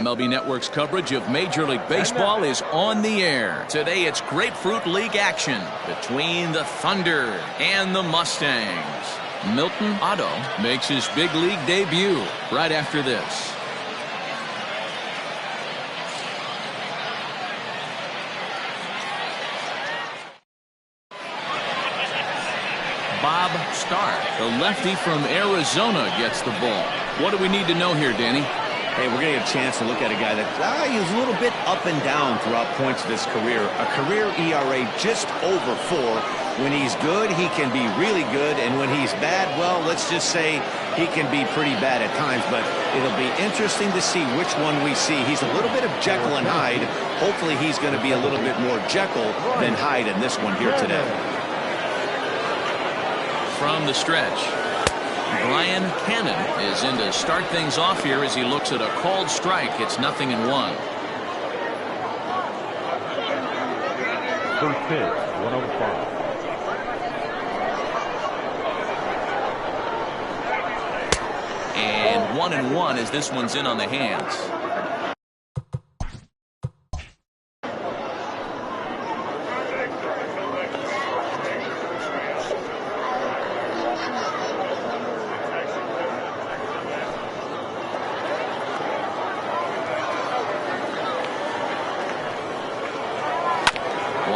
MLB Network's coverage of Major League Baseball is on the air. Today it's Grapefruit League action between the Thunder and the Mustangs. Milton Otto makes his big league debut right after this. Bob Starr, the lefty from Arizona, gets the ball. What do we need to know here, Danny? Hey, we're going to get a chance to look at a guy that he's a little bit up and down throughout points of his career. A career ERA just over 4. When he's good, he can be really good. And when he's bad, well, let's just say he can be pretty bad at times. But it'll be interesting to see which one we see. He's a little bit of Jekyll and Hyde. Hopefully he's going to be a little bit more Jekyll than Hyde in this one here today. From the stretch, Brian Cannon is in to start things off here as he looks at a called strike. It's 0-1. First pitch, 105. And 1-1 as this one's in on the hands.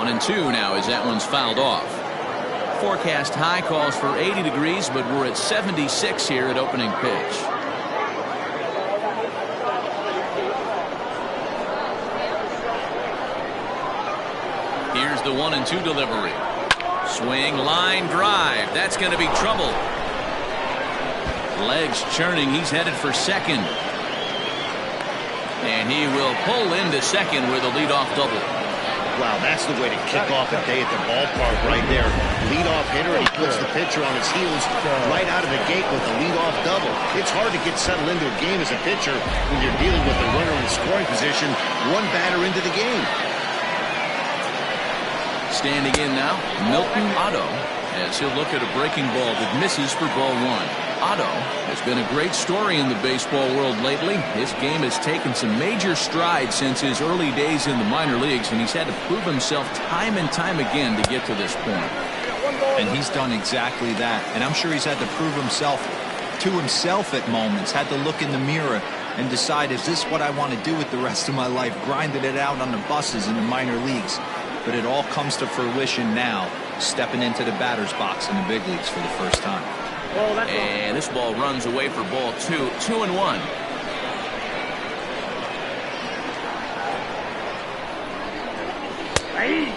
And 2 now as that one's fouled off. Forecast high calls for 80 degrees, but we're at 76 here at opening pitch. Here's the 1-2 delivery. Swing, line drive. That's going to be trouble. Legs churning. He's headed for second. And he will pull into second with a leadoff double. Wow, that's the way to kick off a day at the ballpark right there. Leadoff hitter, and he puts the pitcher on his heels right out of the gate with a leadoff double. It's hard to get settled into a game as a pitcher when you're dealing with a runner in scoring position, one batter into the game. Standing in now, Milton Otto, as he'll look at a breaking ball that misses for ball 1. Otto has been a great story in the baseball world lately. His game has taken some major strides since his early days in the minor leagues, and he's had to prove himself time and time again to get to this point. And he's done exactly that. And I'm sure he's had to prove himself to himself at moments, had to look in the mirror and decide, is this what I want to do with the rest of my life? Grinded it out on the buses in the minor leagues. But it all comes to fruition now, stepping into the batter's box in the big leagues for the first time. And this ball runs away for ball 2. 2-1.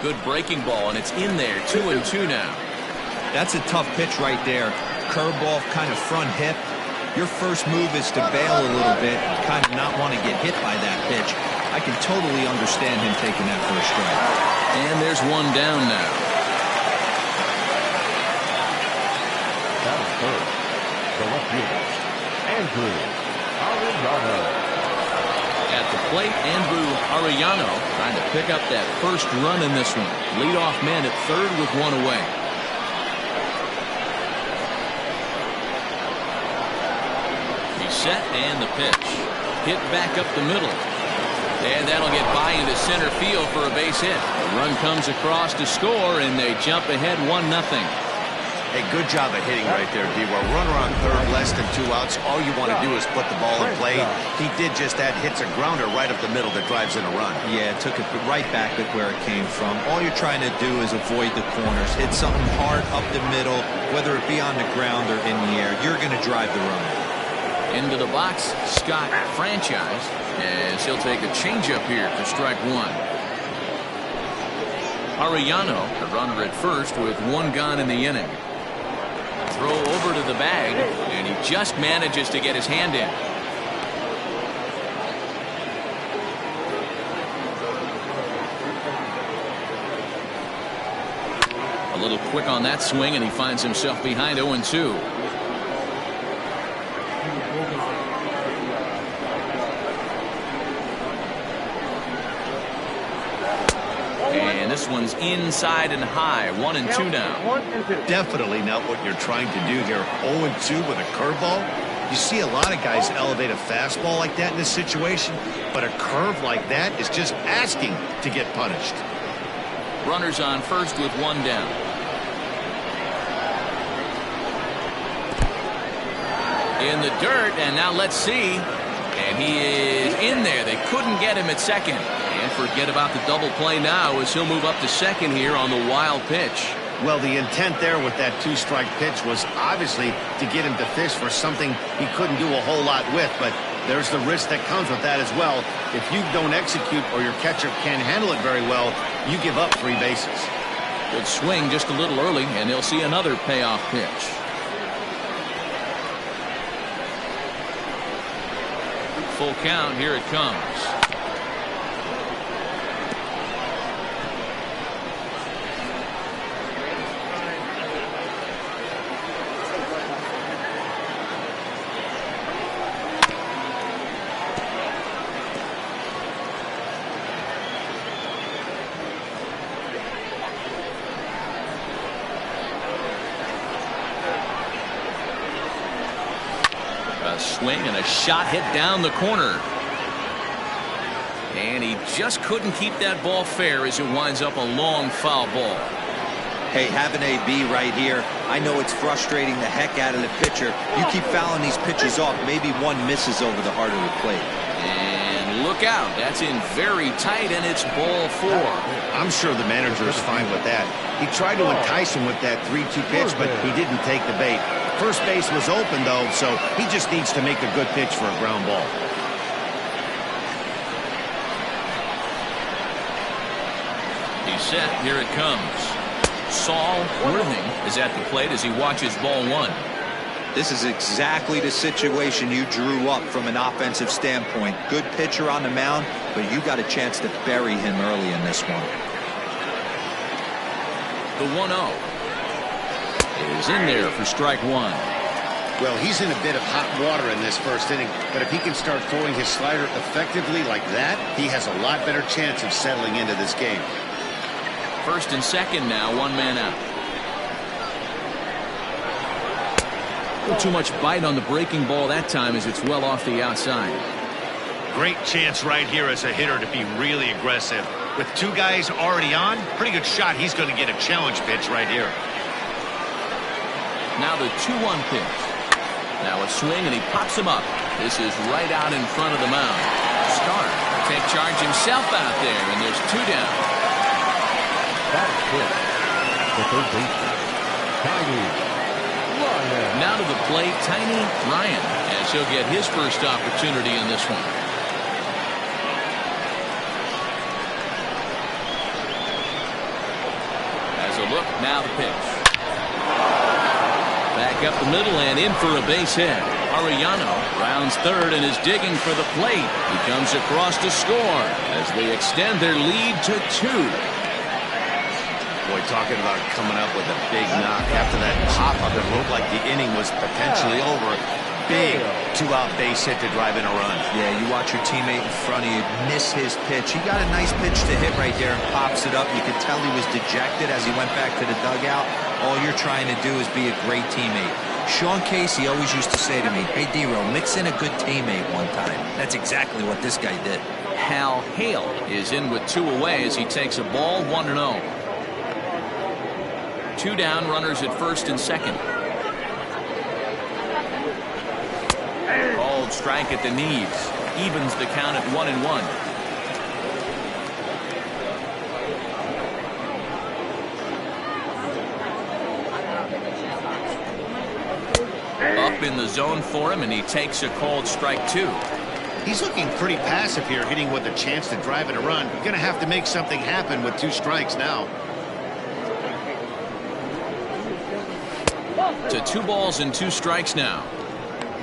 Good breaking ball, and it's in there. 2-2 now. That's a tough pitch right there. Curveball, kind of front hip. Your first move is to bail a little bit, kind of not want to get hit by that pitch. I can totally understand him taking that for a strike. And there's one down now. Third, the left fielder, Andrew Arellano. At the plate, Andrew Arellano trying to pick up that first run in this one. Leadoff man at third with one away. He's set, and the pitch. Hit back up the middle. And that'll get by into center field for a base hit. The run comes across to score, and they jump ahead 1-0. Hey, good job of hitting right there, D. Well, runner on third, less than 2 outs. All you want to do is put the ball in play. He did just that. Hits a grounder right up the middle that drives in a run. Yeah, took it right back at where it came from. All you're trying to do is avoid the corners. Hit something hard up the middle, whether it be on the ground or in the air. You're going to drive the run. Into the box, Scott Franchise, as he'll take a changeup here for strike 1. Arellano, the runner at first with 1 gone in the inning. Throw over to the bag, and he just manages to get his hand in. A little quick on that swing, and he finds himself behind 0-2. And this one's inside and high. 1-2 now. Definitely not what you're trying to do here. 0-2 with a curveball. You see a lot of guys elevate a fastball like that in this situation, but a curve like that is just asking to get punished. Runners on first with one down. In the dirt, and now let's see. And he is in there. They couldn't get him at second. And forget about the double play now as he'll move up to second here on the wild pitch. Well, the intent there with that two-strike pitch was obviously to get him to fish for something he couldn't do a whole lot with, but there's the risk that comes with that as well. If you don't execute or your catcher can't handle it very well, you give up 3 bases. Good swing just a little early, and he'll see another payoff pitch. Full count, here it comes. Swing and a shot hit down the corner. And he just couldn't keep that ball fair as it winds up a long foul ball. Hey, having AB right here, I know it's frustrating the heck out of the pitcher. You keep fouling these pitches off, maybe one misses over the heart of the plate. And look out, that's in very tight, and it's ball 4. I'm sure the manager is fine with that. He tried to entice him with that 3-2 pitch, but he didn't take the bait. First base was open, though, so he just needs to make a good pitch for a ground ball. He's set. Here it comes. Saul Worthing is at the plate as he watches ball 1. This is exactly the situation you drew up from an offensive standpoint. Good pitcher on the mound, but you got a chance to bury him early in this one. The 1-0 is in there for strike 1. Well, he's in a bit of hot water in this first inning, but if he can start throwing his slider effectively like that, he has a lot better chance of settling into this game. First and second now, 1 man out. Too much bite on the breaking ball that time as it's well off the outside. Great chance right here as a hitter to be really aggressive. With 2 guys already on, pretty good shot he's going to get a challenge pitch right here. Now the 2-1 pitch. Now a swing and he pops him up. This is right out in front of the mound. Stark take charge himself out there, and there's 2 down. That is good. The third baseman, Tiny Ryan. Now to the plate, Tiny Ryan, as he'll get his first opportunity in this one. As a look, now the pitch. Back up the middle and in for a base hit. Arellano rounds third and is digging for the plate. He comes across to score as they extend their lead to 2. Boy, talking about coming up with a big knock after that pop-up, it looked like the inning was potentially over. Big 2-out base hit to drive in a run. Yeah, you watch your teammate in front of you miss his pitch. He got a nice pitch to hit right there and pops it up. You could tell he was dejected as he went back to the dugout. All you're trying to do is be a great teammate. Sean Casey always used to say to me, hey, D-Row, mix in a good teammate one time. That's exactly what this guy did. Hal Hale is in with 2 away as he takes a ball, 1-0. 2 down, runners at first and second. Called strike at the knees. Evens the count at 1-1. Up in the zone for him, and he takes a called strike 2. He's looking pretty passive here, hitting with a chance to drive in a run. You're going to have to make something happen with 2 strikes now. To 2 balls and 2 strikes now.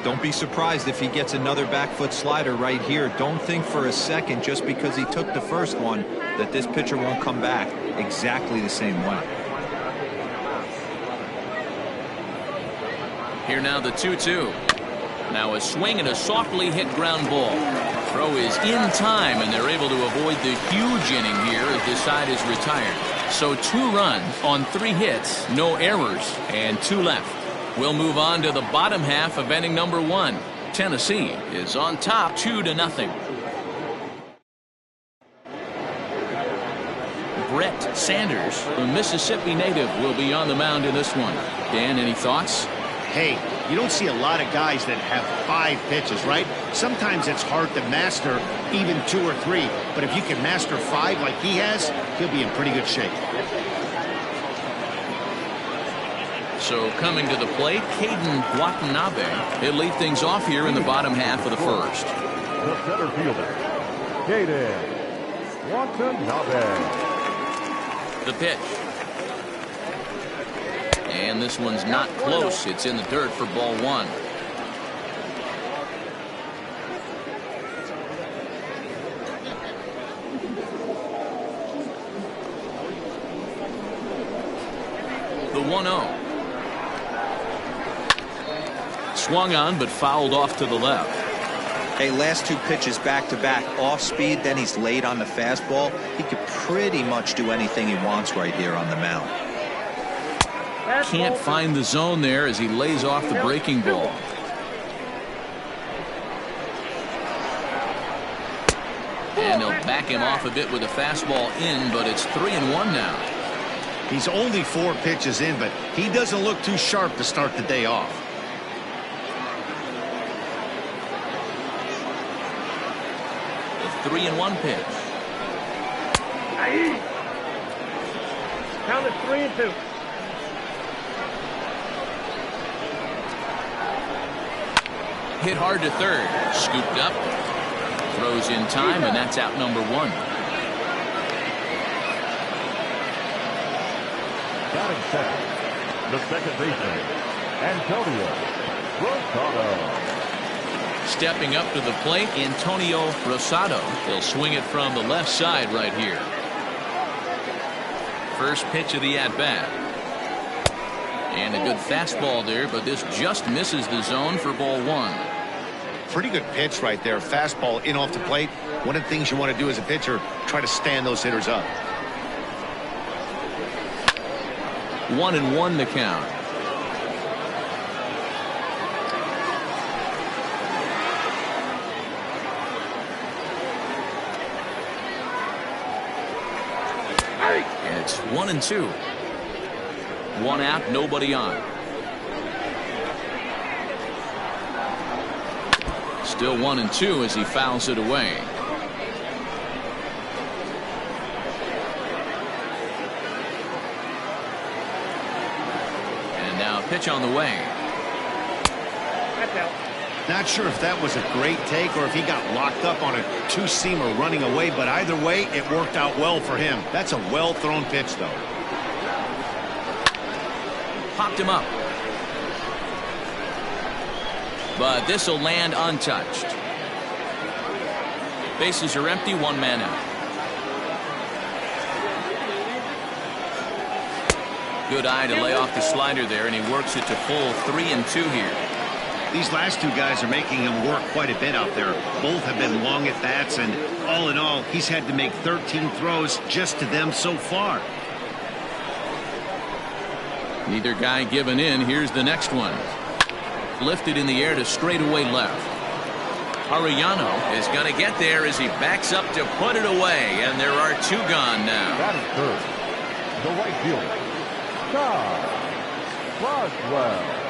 Don't be surprised if he gets another back foot slider right here. Don't think for a second, just because he took the first one, that this pitcher won't come back exactly the same way. Here now the 2-2. Now a swing and a softly hit ground ball. Throw is in time, and they're able to avoid the huge inning here as this side is retired. So 2 runs on 3 hits, no errors, and 2 left. We'll move on to the bottom half of inning number 1. Tennessee is on top 2-0. Brett Sanders, the Mississippi native, will be on the mound in this one. Dan, any thoughts? Hey, you don't see a lot of guys that have 5 pitches, right? Sometimes it's hard to master even 2 or 3. But if you can master 5 like he has, he'll be in pretty good shape. So coming to the plate, Caden Watanabe. He'll lead things off here in the bottom half of the first. The center fielder, Caden Watanabe. The pitch. And this one's not close. It's in the dirt for ball 1. The 1-0. Swung on but fouled off to the left. Hey, last 2 pitches back-to-back off speed, then he's late on the fastball. He could pretty much do anything he wants right here on the mound. Can't find the zone there as he lays off the breaking ball. And they'll back him off a bit with a fastball in, but it's 3-1 now. He's only 4 pitches in, but he doesn't look too sharp to start the day off. The 3-1 pitch. Count it 3-2. Hit hard to third. Scooped up. Throws in time, and that's out number 1. Batting second, the second baseman, Antonio Rosado. Stepping up to the plate, Antonio Rosado. He'll swing it from the left side right here. First pitch of the at-bat. And a good fastball there, but this just misses the zone for ball 1. Pretty good pitch right there. Fastball in off the plate. One of the things you want to do as a pitcher, try to stand those hitters up. 1-1 the count. It's 1-2. 1 out, nobody on. Still 1-2 as he fouls it away. And now pitch on the way. That's out. Not sure if that was a great take or if he got locked up on a 2-seamer running away, but either way, it worked out well for him. That's a well-thrown pitch, though. Popped him up. But this will land untouched. Bases are empty, 1 man out. Good eye to lay off the slider there, and he works it to full 3-2 here. These last 2 guys are making him work quite a bit out there. Both have been long at bats, and all in all, he's had to make 13 throws just to them so far. Neither guy giving in. Here's the next one. Lifted in the air to straightaway left. Arellano is going to get there as he backs up to put it away, and there are 2 gone now. That is third, the right fielder, Todd Boswell.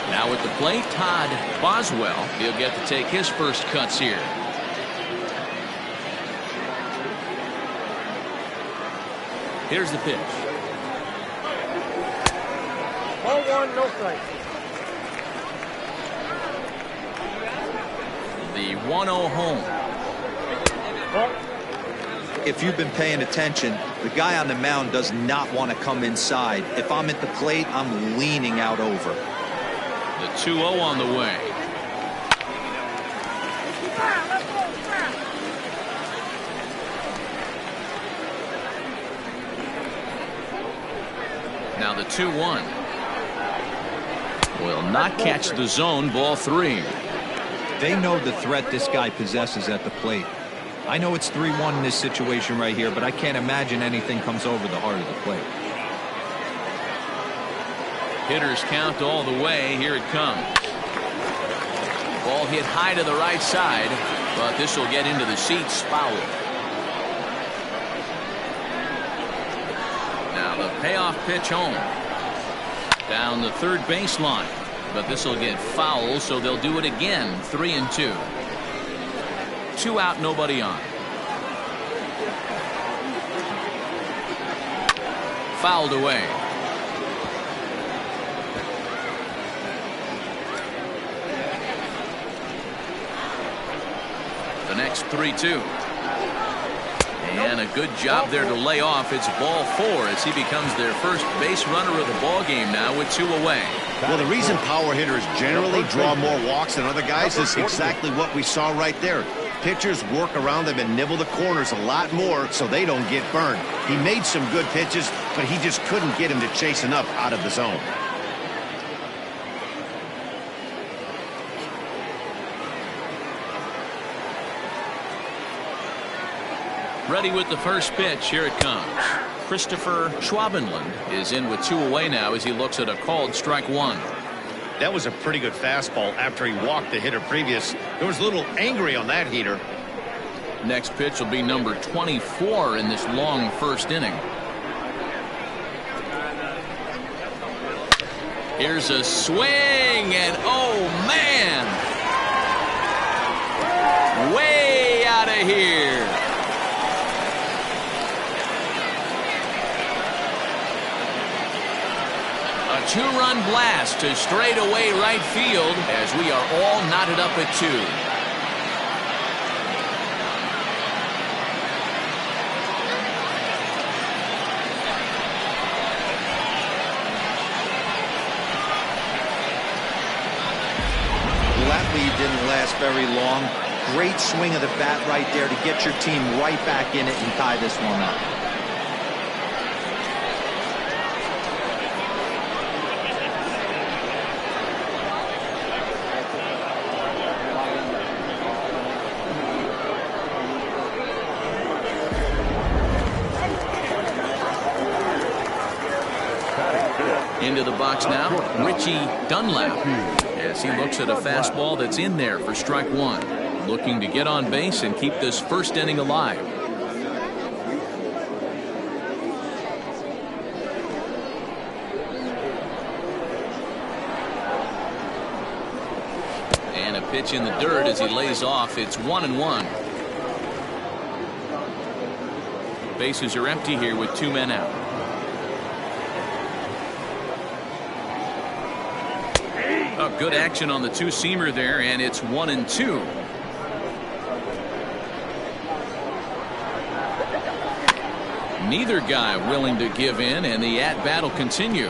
Now at the plate, Todd Boswell. He'll get to take his first cuts here. Here's the pitch. Ball 1, no strike. The 1-0 home. If you've been paying attention, the guy on the mound does not want to come inside. If I'm at the plate, I'm leaning out over. The 2-0 on the way. Now the 2-1. Will not catch the zone, ball 3. They know the threat this guy possesses at the plate. I know it's 3-1 in this situation right here, but I can't imagine anything comes over the heart of the plate. Hitters count all the way. Here it comes. Ball hit high to the right side, but this will get into the seats. Foul. Now the payoff pitch home. Down the third baseline, but this will get foul, so they'll do it again. 3-2. 2 out, nobody on. Fouled away. The next 3-2. And a good job there to lay off. It's ball 4 as he becomes their first base runner of the ball game now with 2 away. Well, the reason power hitters generally draw more walks than other guys is exactly what we saw right there. Pitchers work around them and nibble the corners a lot more so they don't get burned. He made some good pitches, but he just couldn't get him to chase enough out of the zone. Ready with the first pitch. Here it comes. Christopher Schwabenland is in with 2 away now as he looks at a called strike 1. That was a pretty good fastball after he walked the hitter previous. There was a little angry on that heater. Next pitch will be number 24 in this long first inning. Here's a swing, and oh man, way out of here. A 2-run blast to straightaway right field as we are all knotted up at 2. Well, that lead didn't last very long. Great swing of the bat right there to get your team right back in it and tie this one up. Into the box now, Richie Dunlap, as he looks at a fastball that's in there for strike 1. Looking to get on base and keep this first inning alive. And a pitch in the dirt as he lays off. It's 1-1. Bases are empty here with 2 men out. Oh, good action on the 2-seamer there, and it's 1-2. Neither guy willing to give in, and the at-bat will continue.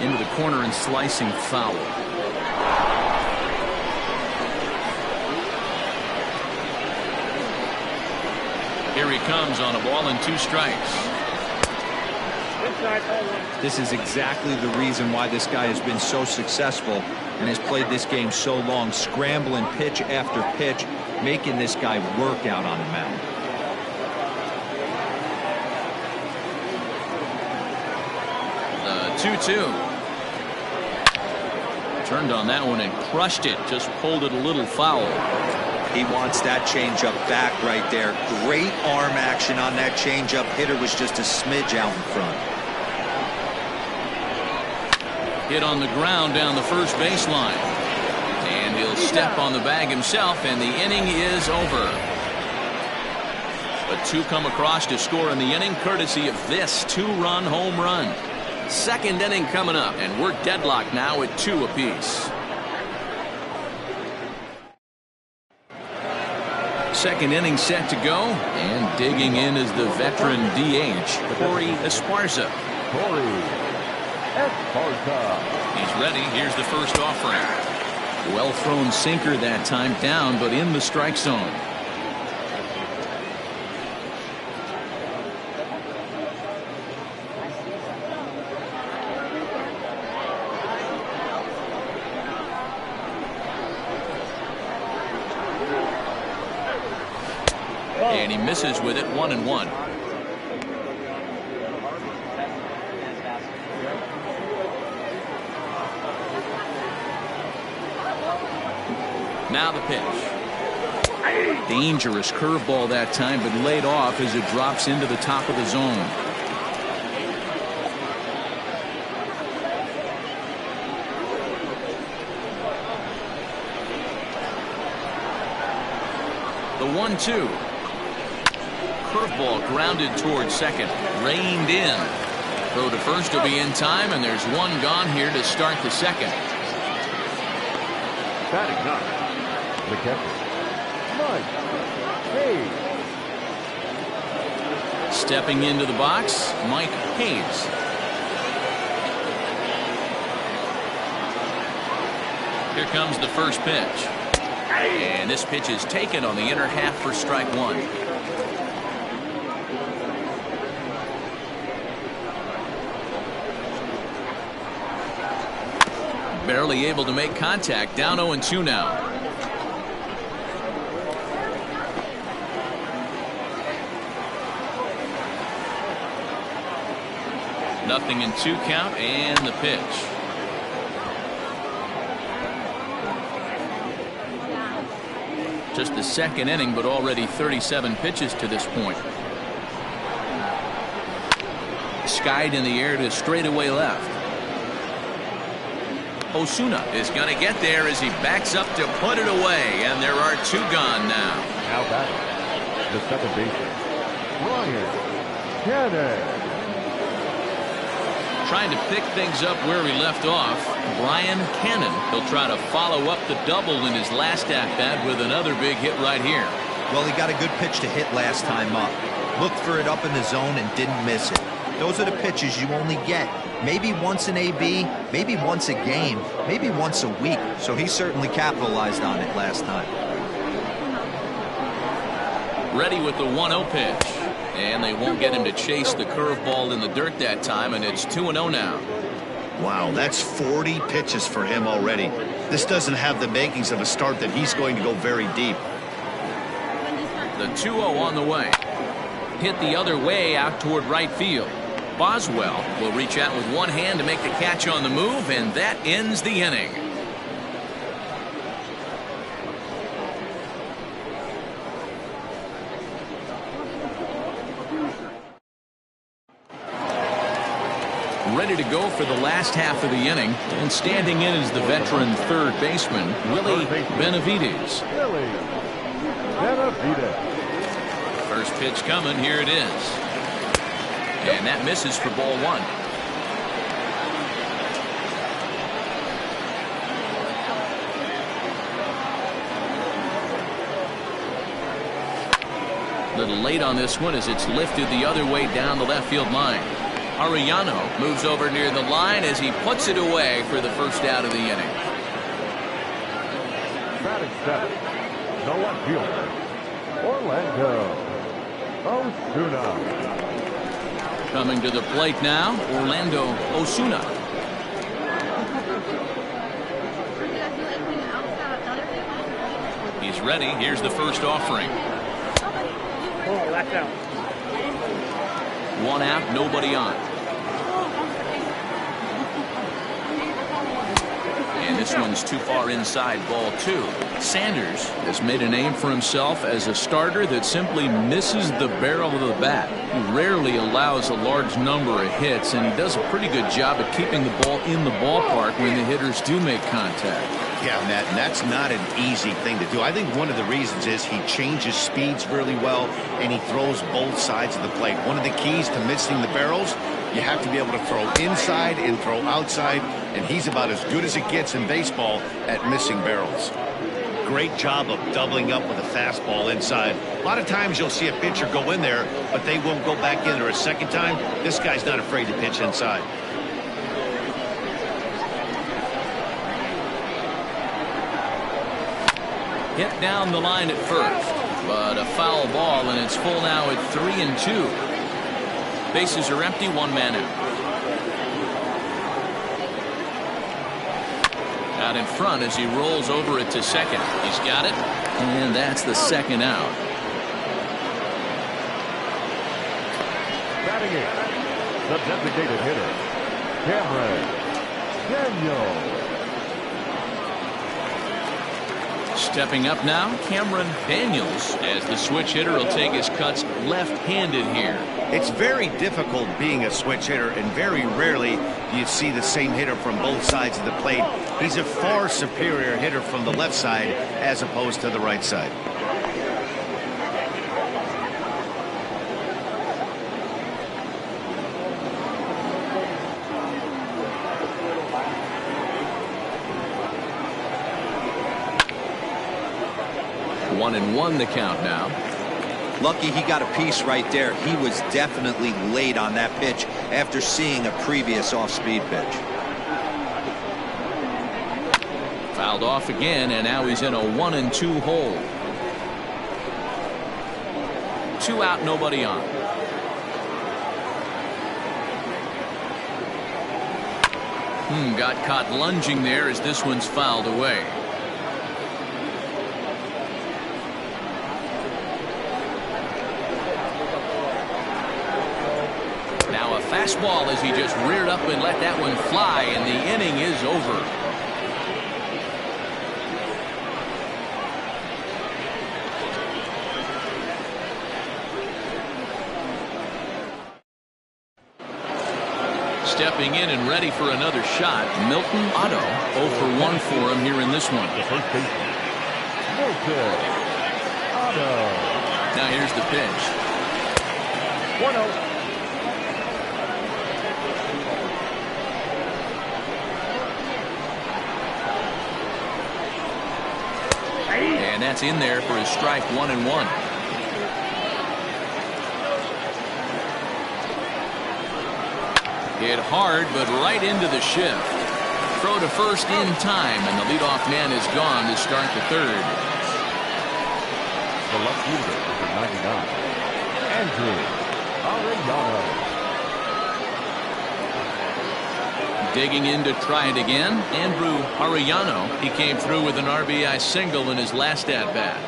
Into the corner and slicing foul. Here he comes on a ball and 2 strikes. This is exactly the reason why this guy has been so successful and has played this game so long, scrambling pitch after pitch, making this guy work out on the mound. The 2-2. Turned on that one and crushed it. Just pulled it a little foul. He wants that changeup back right there. Great arm action on that changeup. Hitter was just a smidge out in front. Hit on the ground down the first baseline. And he'll step on the bag himself, and the inning is over. But 2 come across to score in the inning, courtesy of this 2-run home run. Second inning coming up, and we're deadlocked now at 2 apiece. Second inning set to go, and digging in is the veteran DH, Corey Esparza. He's ready. Here's the first offering. Well thrown sinker that time, down but in the strike zone. And he misses with it, 1-1. Now the pitch. Dangerous curveball that time, but laid off as it drops into the top of the zone. The 1-2. Curveball grounded towards second. Reined in. Throw to first will be in time, and there's one gone here to start the second. Batting ninth, the catcher, Mike Hayes. Stepping into the box, Mike Hayes. Here comes the first pitch. And this pitch is taken on the inner half for strike one. Barely able to make contact. Down 0-2 now. Nothing in 2 count, and the pitch. Just the second inning, but already 37 pitches to this point. Skied in the air to straightaway left. Osuna is going to get there as he backs up to put it away, and there are 2 gone now. Now batting, the second baseman, Ryan Cannon. Trying to pick things up where he left off, Brian Cannon. He'll try to follow up the double in his last at-bat with another big hit right here. Well, he got a good pitch to hit last time up. Looked for it up in the zone and didn't miss it. Those are the pitches you only get. Maybe once an AB, maybe once a game, maybe once a week. So he certainly capitalized on it last time. Ready with the 1-0 pitch. And they won't get him to chase the curveball in the dirt that time, and it's 2-0 now. Wow, that's 40 pitches for him already. This doesn't have the makings of a start that he's going to go very deep. The 2-0 on the way. Hit the other way out toward right field. Boswell will reach out with one hand to make the catch on the move, and that ends the inning. Ready to go for the last half of the inning, and standing in is the veteran third baseman, Willie Benavides. Willie Benavides. First pitch coming, here it is. And that misses for ball 1. Little late on this one as it's lifted the other way down the left field line. Arellano moves over near the line as he puts it away for the first out of the inning. Batting seventh, the left fielder, Orlando Osuna. Coming to the plate now, Orlando Osuna. He's ready. Here's the first offering. Oh, that's out. 1 out, nobody on. And this one's too far inside, ball 2. Sanders has made a name for himself as a starter that simply misses the barrel of the bat. He rarely allows a large number of hits, and he does a pretty good job at keeping the ball in the ballpark when the hitters do make contact. Yeah, Matt, and that's not an easy thing to do. I think one of the reasons is he changes speeds really well, and he throws both sides of the plate. One of the keys to missing the barrels, you have to be able to throw inside and throw outside, and he's about as good as it gets in baseball at missing barrels. Great job of doubling up with a fastball inside. A lot of times you'll see a pitcher go in there, but they won't go back in there a second time. This guy's not afraid to pitch inside. Hit down the line at first, but a foul ball, and it's full now at 3-2. Bases are empty, 1 man out. Out in front as he rolls over it to second. He's got it, and that's the second out. Batting it, the designated hitter, Cameron Daniel. Stepping up now, Cameron Daniels, as the switch hitter will take his cuts left-handed here. It's very difficult being a switch hitter, and very rarely do you see the same hitter from both sides of the plate. He's a far superior hitter from the left side as opposed to the right side. One and one the count now. Lucky he got a piece right there. He was definitely late on that pitch after seeing a previous off-speed pitch. Fouled off again, and now he's in a 1-2 hole. 2 out, nobody on. Got caught lunging there as this one's fouled away. Fastball as he just reared up and let that one fly, and the inning is over. Stepping in and ready for another shot, Milton Otto. 0 for 1 for him here in this one. The first baseman, Milton Otto. Now here's the pitch. 1-0. And that's in there for his strike. 1-1. Hit hard, but right into the shift. Throw to first in time, and the leadoff man is gone to start the third. The left fielder, number 99, Andrew Arellano. Digging in to try it again, Andrew Arellano. He came through with an RBI single in his last at-bat.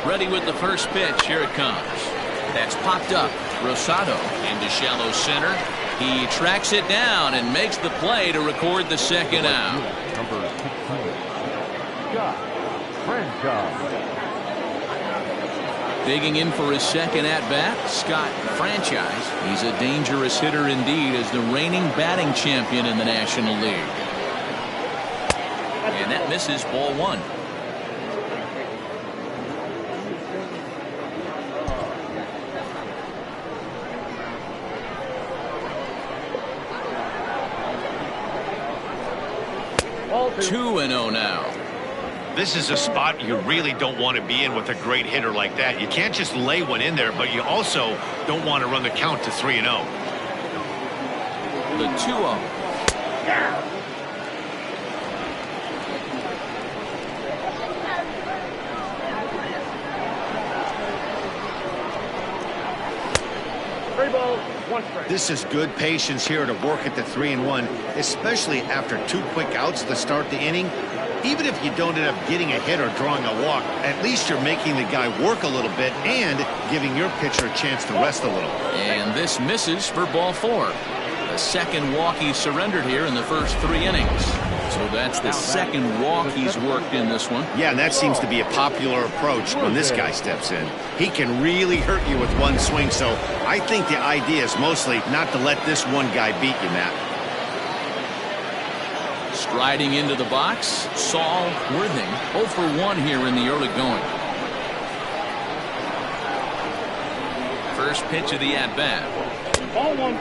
Ready with the first pitch. Here it comes. That's popped up. Rosado into shallow center. He tracks it down and makes the play to record the second out. Number 16, Scott Franchise. Digging in for his second at-bat, Scott Franchise. He's a dangerous hitter indeed as the reigning batting champion in the National League. And that misses, ball 1. Ball 2-0 now. This is a spot you really don't want to be in with a great hitter like that. You can't just lay one in there, but you also don't want to run the count to 3-0. The 2-0. This is good patience here to work at the 3-1, especially after 2 quick outs to start the inning. Even if you don't end up getting a hit or drawing a walk, at least you're making the guy work a little bit and giving your pitcher a chance to rest a little. And this misses for ball 4. The second walk he surrendered here in the first 3 innings. So that's the second walk he's worked in this one. Yeah, and that seems to be a popular approach when this guy steps in. He can really hurt you with one swing, so I think the idea is mostly not to let this one guy beat you, Matt. Striding into the box, Saul Worthing. 0 for 1 here in the early going. First pitch of the at-bat. Ball 1.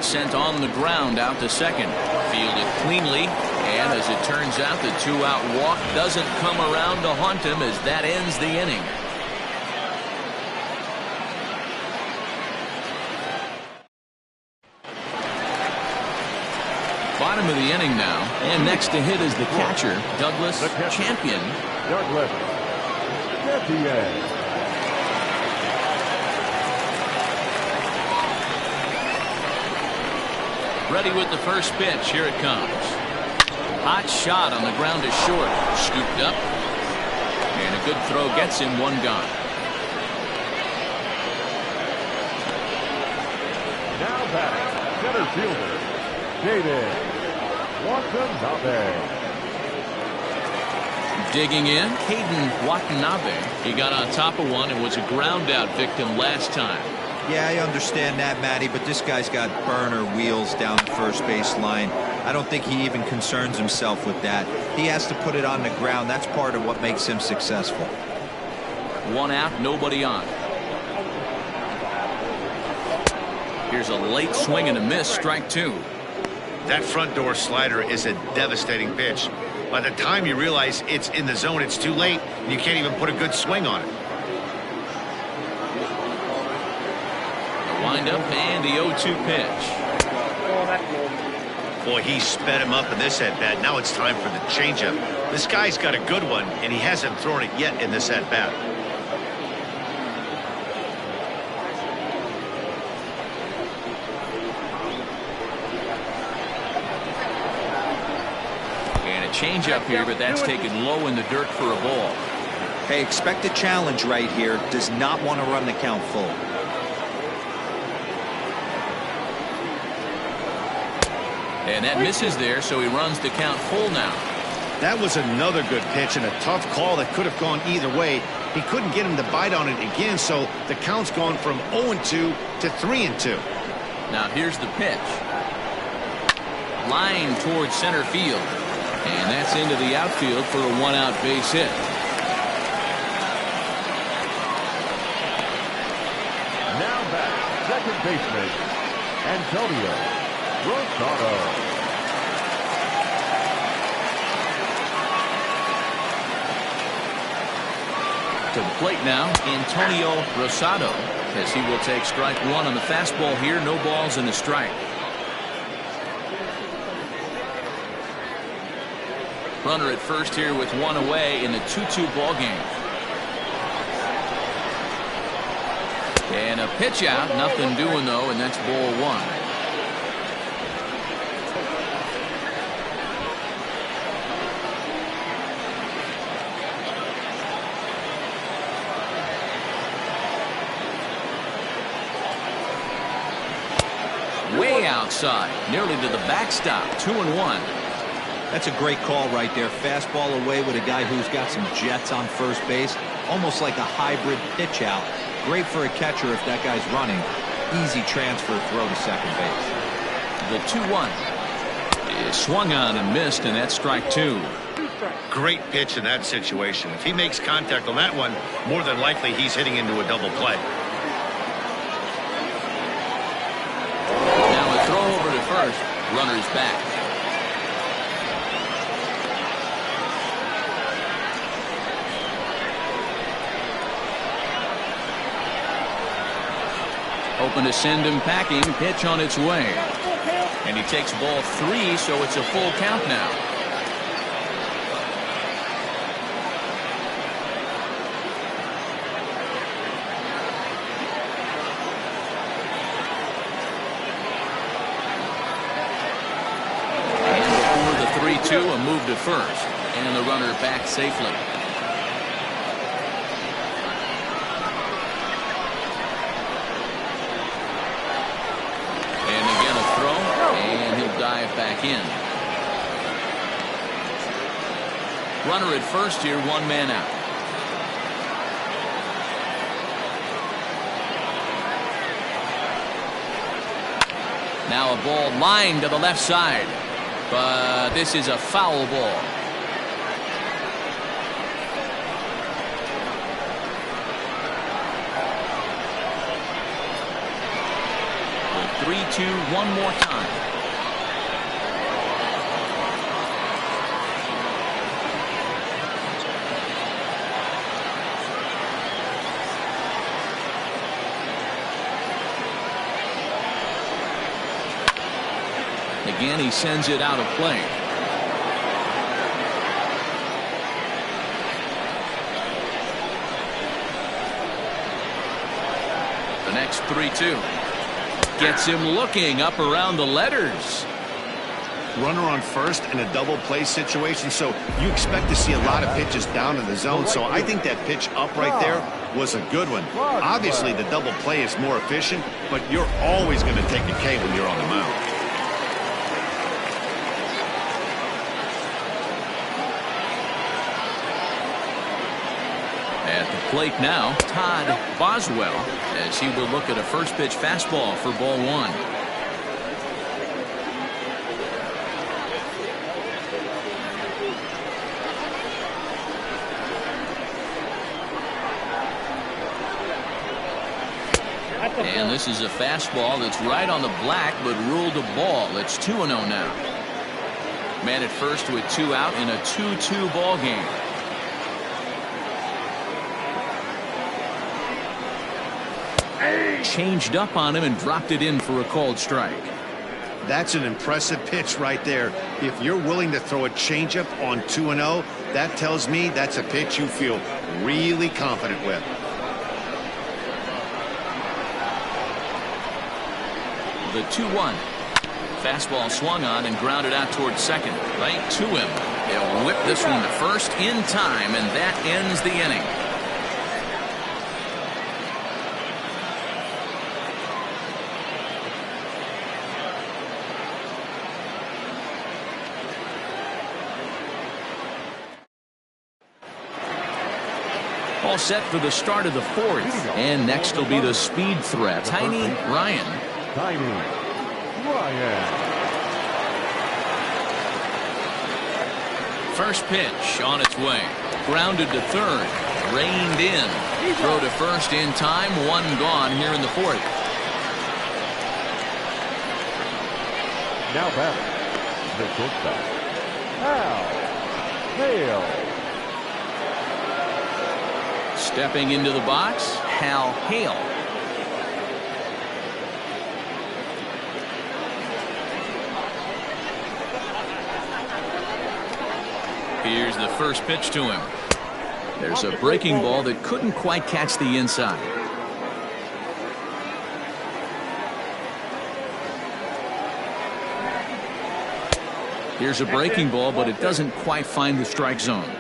Sent on the ground out to second. Fielded cleanly, and as it turns out, the 2-out walk doesn't come around to haunt him as that ends the inning. Bottom of the inning now, and next to hit is the catcher, Douglas Champion. Douglas Champion. Ready with the first pitch. Here it comes. Hot shot on the ground is short. Scooped up. And a good throw gets him one gone. Now batting, center fielder, David Watanabe. Digging in, Caden Watanabe. He got on top of one and was a ground out victim last time. Yeah, I understand that, Matty, but this guy's got burner wheels down the first base line. I don't think he even concerns himself with that. He has to put it on the ground. That's part of what makes him successful. One out, nobody on. Here's a late swing and a miss, strike two. That front door slider is a devastating pitch. By the time you realize it's in the zone, it's too late, and you can't even put a good swing on it. The windup and the 0-2 pitch. Oh, that's low. Boy, he sped him up in this at-bat. Now it's time for the changeup. This guy's got a good one, and he hasn't thrown it yet in this at-bat. Change up here, but that's taken low in the dirt for a ball. Hey, expect a challenge right here. Does not want to run the count full. And that misses there, so he runs the count full now. That was another good pitch and a tough call that could have gone either way. He couldn't get him to bite on it again, so the count's gone from 0-2 to 3-2. Now here's the pitch. Line towards center field. And that's into the outfield for a one-out base hit. Now back, second baseman, Antonio Rosado. To the plate now, Antonio Rosado, as he will take strike one on the fastball here. No balls and a strike. Runner at first here with one away in the 2-2 ball game. And a pitch out, nothing doing though, and that's ball one. Way outside, nearly to the backstop, 2-1. That's a great call right there. Fastball away with a guy who's got some jets on first base. Almost like a hybrid pitch out. Great for a catcher if that guy's running. Easy transfer throw to second base. The 2-1 is swung on and missed, and that's strike two. Great pitch in that situation. If he makes contact on that one, more than likely he's hitting into a double play. Now a throw over to first. Runner's back. Hoping to send him packing. Pitch on its way. And he takes ball three, so it's a full count now. And before the 3-2, a move to first. And the runner back safely. Dive back in. Runner at first here, one man out. Now a ball lined to the left side, but this is a foul ball. The 3-2 one more time. Again, he sends it out of play. The next 3-2. Gets him looking up around the letters. Runner on first in a double play situation, so you expect to see a lot of pitches down in the zone. So I think that pitch up right there was a good one. Obviously, the double play is more efficient, but you're always going to take a K when you're on the mound. At the plate now, Todd Boswell, as he will look at a first pitch fastball for ball one. And this is a fastball that's right on the black, but ruled a ball. It's 2-0 now. Man at first with 2 out in a 2-2 ball game. Changed up on him and dropped it in for a called strike. That's an impressive pitch right there. If you're willing to throw a changeup on 2-0, that tells me that's a pitch you feel really confident with. The 2-1. Fastball swung on and grounded out towards second. Right to him. They'll whip this one to first in time, and that ends the inning. All set for the start of the fourth. And next will be the speed threat, Tiny Ryan. First pitch on its way. Grounded to third. Reined in. Throw to first in time. 1 gone here in the fourth. Now back. The shortstop, Hale. Stepping into the box, Hal Hale. Here's the first pitch to him. There's a breaking ball that couldn't quite catch the inside. Here's a breaking ball, but it doesn't quite find the strike zone.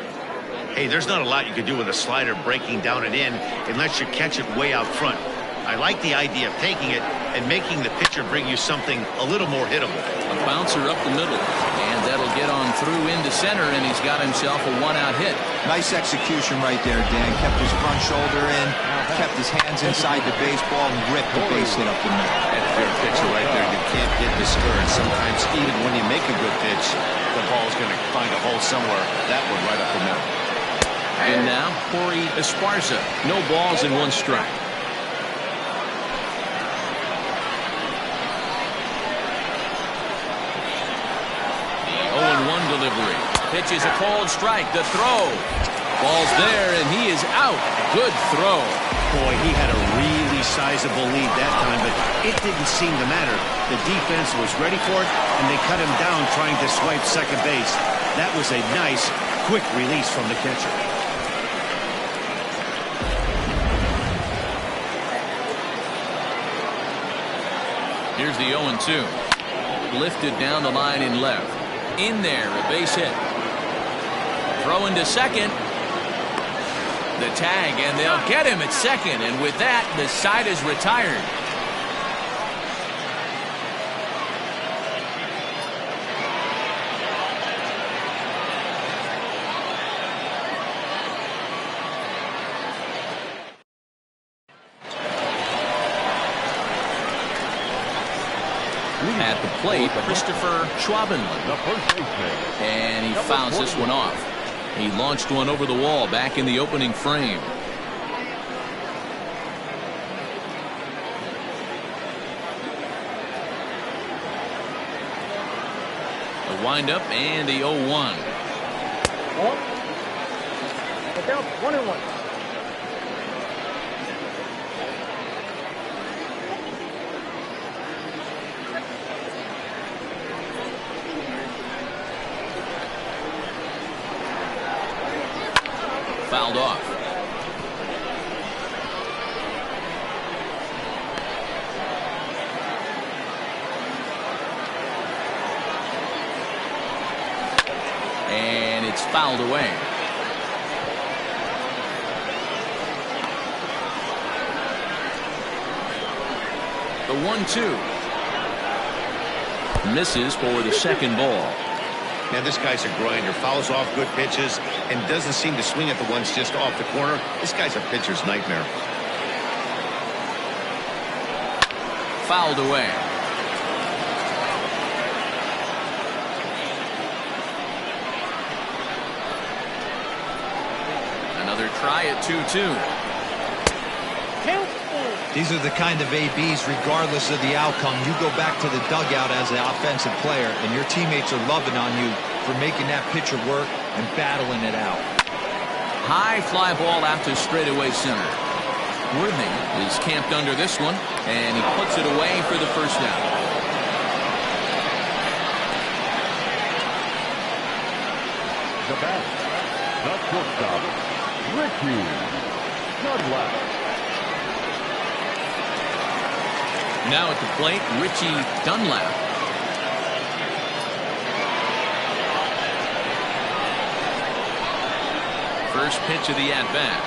Hey, there's not a lot you can do with a slider breaking down and in unless you catch it way out front. I like the idea of taking it and making the pitcher bring you something a little more hittable. A bouncer up the middle, and that'll get on through into center, and he's got himself a 1-out hit. Nice execution right there, Dan. Kept his front shoulder in, kept his hands inside the baseball, and ripped the base hit up the middle. That's your pitcher right there. You can't get discouraged. Sometimes even when you make a good pitch, the ball's going to find a hole somewhere. That one right up the middle. And now, Corey Esparza. No balls and 1 strike. The 0-1 delivery. Pitch is a called strike. The throw. Ball's there, and he is out. Good throw. Boy, he had a really sizable lead that time, but it didn't seem to matter. The defense was ready for it, and they cut him down trying to swipe second base. That was a nice, quick release from the catcher. Here's the 0-2. Lifted down the line in left. In there, a base hit. Throwing to second. The tag, and they'll get him at second. And with that, the side is retired. At the plate, Christopher Schwabenland. And he fouls this one off. He launched one over the wall back in the opening frame. A windup and the 0-1. Look out, 1-1. Fouled off. It's fouled away. The 1-2. Misses for the second ball. Man, this guy's a grinder. Fouls off good pitches and doesn't seem to swing at the ones just off the corner. This guy's a pitcher's nightmare. Fouled away. Another try at 2-2. These are the kind of ABs, regardless of the outcome. You go back to the dugout as an offensive player, and your teammates are loving on you for making that pitcher work and battling it out. High fly ball out to straightaway center. Worthing is camped under this one, and he puts it away for the first down. The bat, the shortstop, Richie Dunlap. Now at the plate, Richie Dunlap. First pitch of the at-bat.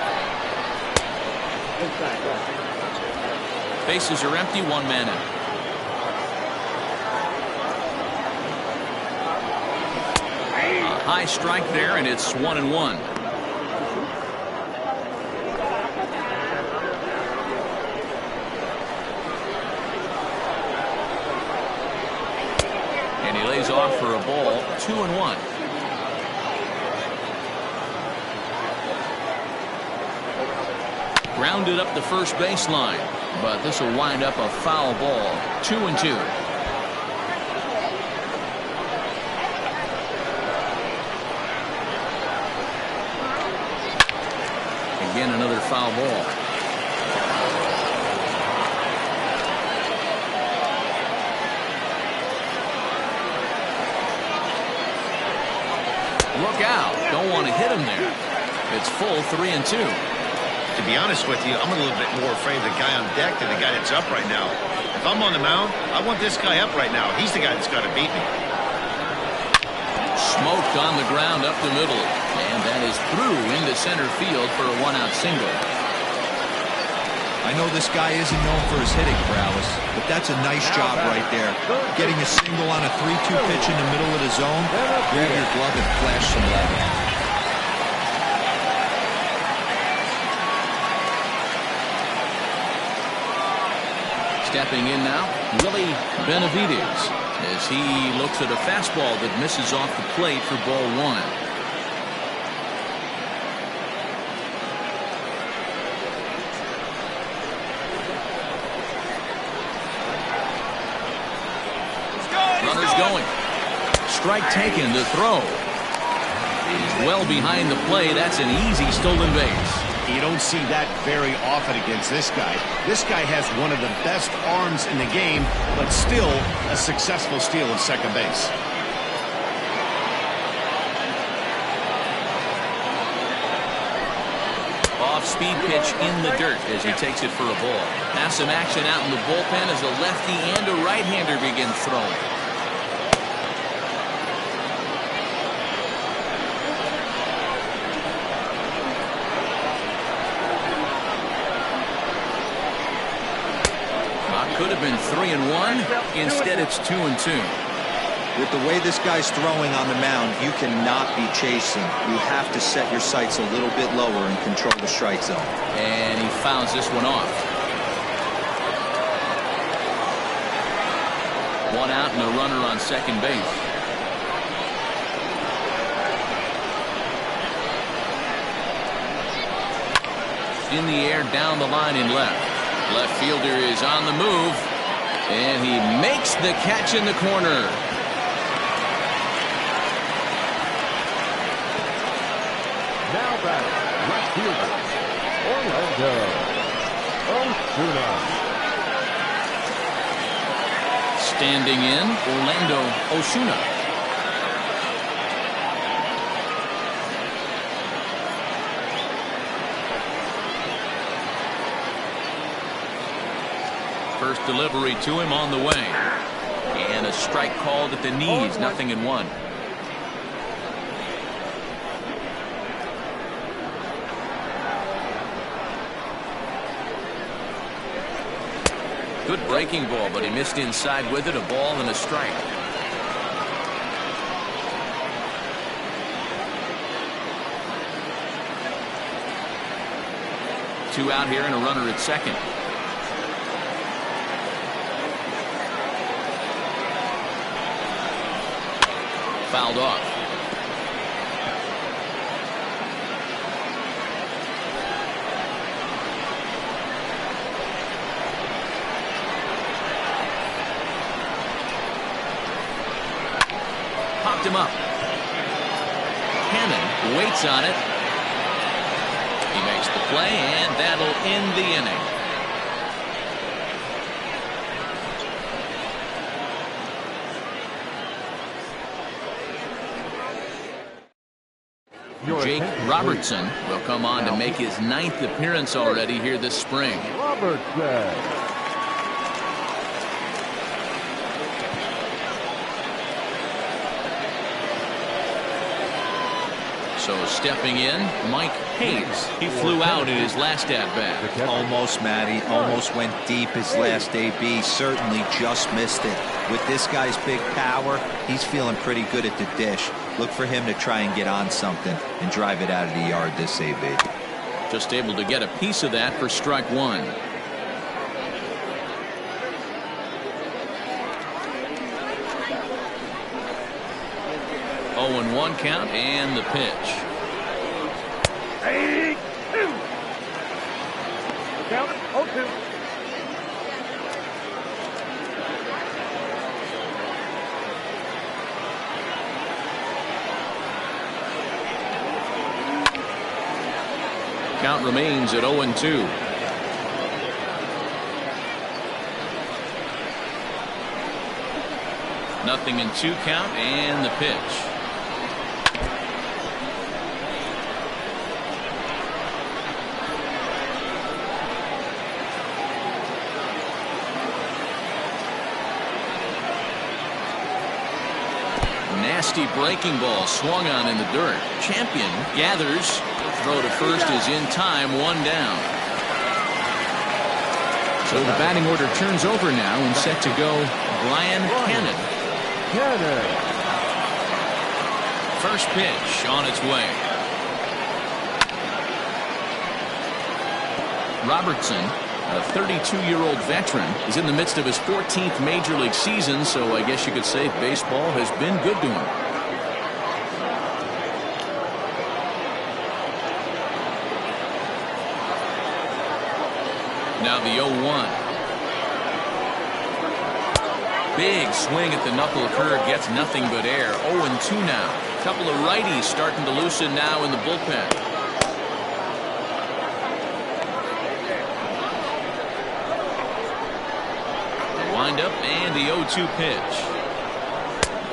Bases are empty, one man out. A high strike there, and it's 1-1. And he lays off for a ball, 2-1. Grounded up the first baseline, but this will wind up a foul ball, 2-2. Again, another foul ball. Look out. Don't want to hit him there. It's full 3-2. To be honest with you, I'm a little bit more afraid of the guy on deck than the guy that's up right now. If I'm on the mound, I want this guy up right now. He's the guy that's got to beat me. Smoked on the ground up the middle. And that is through into center field for a one-out single. I know this guy isn't known for his hitting prowess, but that's a nice job right there. Getting a single on a 3-2 pitch in the middle of the zone. Grab your glove and flash some love. Stepping in now, Willie Benavides, as he looks at a fastball that misses off the plate for ball one. Runner's going. Strike taken to throw. He's well behind the play. That's an easy stolen base. You don't see that very often against this guy. This guy has one of the best arms in the game, but still a successful steal of second base. Off-speed pitch in the dirt as he takes it for a ball. Now some action out in the bullpen as a lefty and a right-hander begin throwing. Could have been 3-1. Instead, it's 2-2. With the way this guy's throwing on the mound, you cannot be chasing. You have to set your sights a little bit lower and control the strike zone. And he fouls this one off. One out and a runner on second base. In the air, down the line in left. Left fielder is on the move, and he makes the catch in the corner. Now back, left fielder, Orlando Osuna. Standing in, Orlando Osuna. First delivery to him on the way. And a strike called at the knees, 0-1. good breaking ball, but he missed inside with it. A ball and a strike. Two out here and a runner at second. Fouled off. Popped him up. Cannon waits on it. He makes the play, and that'll end the inning. Jake Robertson will come on to make his 9th appearance already here this spring. Robertson. So stepping in, Mike Hayes. He flew out in his last at-bat. Almost, Matty. Almost went deep his last AB. Certainly just missed it. With this guy's big power, he's feeling pretty good at the dish. Look for him to try and get on something and drive it out of the yard this AB. Just able to get a piece of that for strike one. Oh, and 1 count and the pitch. Count 0-2. Count remains at 0-2. Nothing in 2 count and the pitch. Nasty breaking ball swung on in the dirt. Champion gathers. Throw to first is in time. 1 down. So the batting order turns over now and set to go Brian Cannon. First pitch on its way. Robertson, a 32-year-old veteran, is in the midst of his 14th major league season, so I guess you could say baseball has been good to him. Now the 0-1. Big swing at the knuckle curve, gets nothing but air. 0-2 now. Couple of righties starting to loosen now in the bullpen. Wind up and the 0-2 pitch.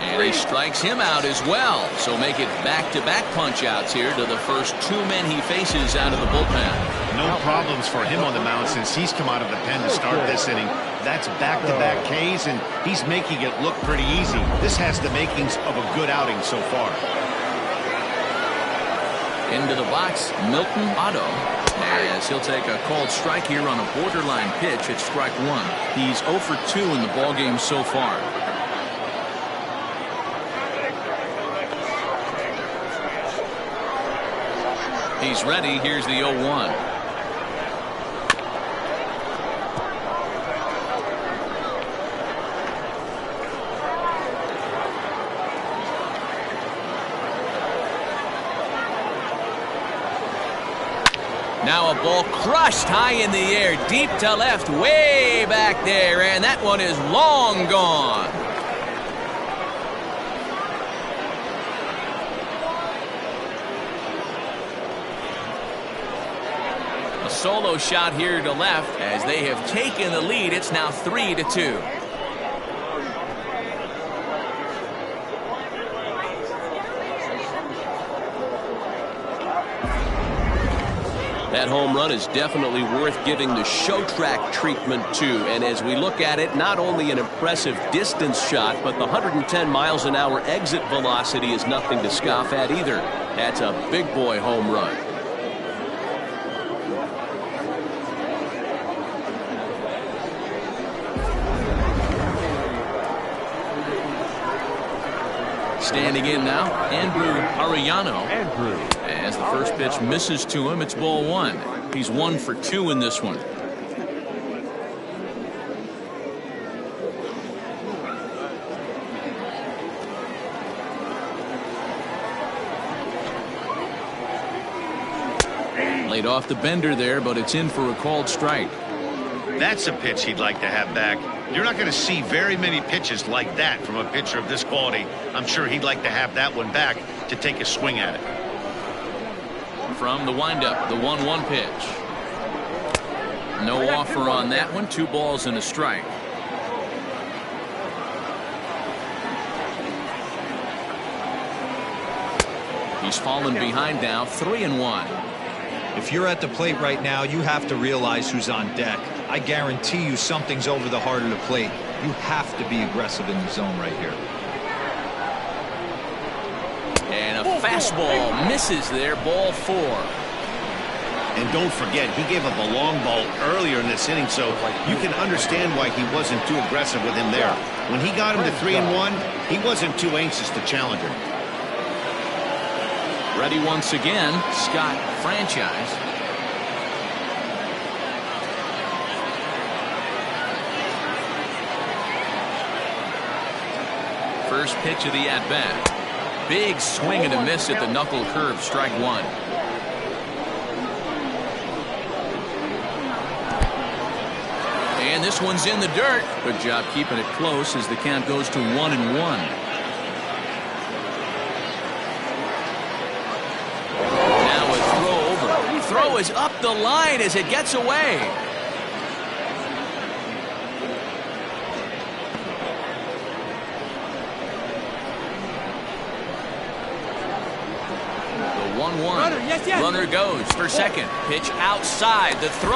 And he strikes him out as well. So make it back-to-back punch-outs here to the first 2 men he faces out of the bullpen. No problems for him on the mound since he's come out of the pen to start this inning. That's back-to-back Ks, and he's making it look pretty easy. This has the makings of a good outing so far. Into the box, Milton Otto, as he'll take a called strike here on a borderline pitch at strike 1. He's 0 for 2 in the ballgame so far. He's ready. Here's the 0-1. Now a ball crushed high in the air, deep to left, way back there, and that one is long gone. A solo shot here to left as they have taken the lead. It's now 3-2. That home run is definitely worth giving the show track treatment to. And as we look at it, not only an impressive distance shot, but the 110 miles an hour exit velocity is nothing to scoff at either. That's a big boy home run. Standing in now, Andrew Arellano. As the first pitch misses to him, it's ball one. He's 1 for 2 in this one. Laid off the bender there, but it's in for a called strike. That's a pitch he'd like to have back. You're not going to see very many pitches like that from a pitcher of this quality. I'm sure he'd like to have that one back to take a swing at it. From the windup, the 1-1 pitch. No offer on that one. 2 balls and a strike. He's fallen behind now, 3-1. If you're at the plate right now, you have to realize who's on deck. I guarantee you something's over the heart of the plate. You have to be aggressive in the zone right here. And a fastball misses there, ball 4. And don't forget, he gave up a long ball earlier in this inning, so you can understand why he wasn't too aggressive with him there. When he got him to 3-1, he wasn't too anxious to challenge him. Ready once again, Scott Franchise. First pitch of the at-bat. Big swing and a miss at the knuckle curve, strike 1. And this one's in the dirt. Good job keeping it close as the count goes to 1-1. Throw is up the line as it gets away. The 1-1. Runner goes for second. Pitch outside the throw.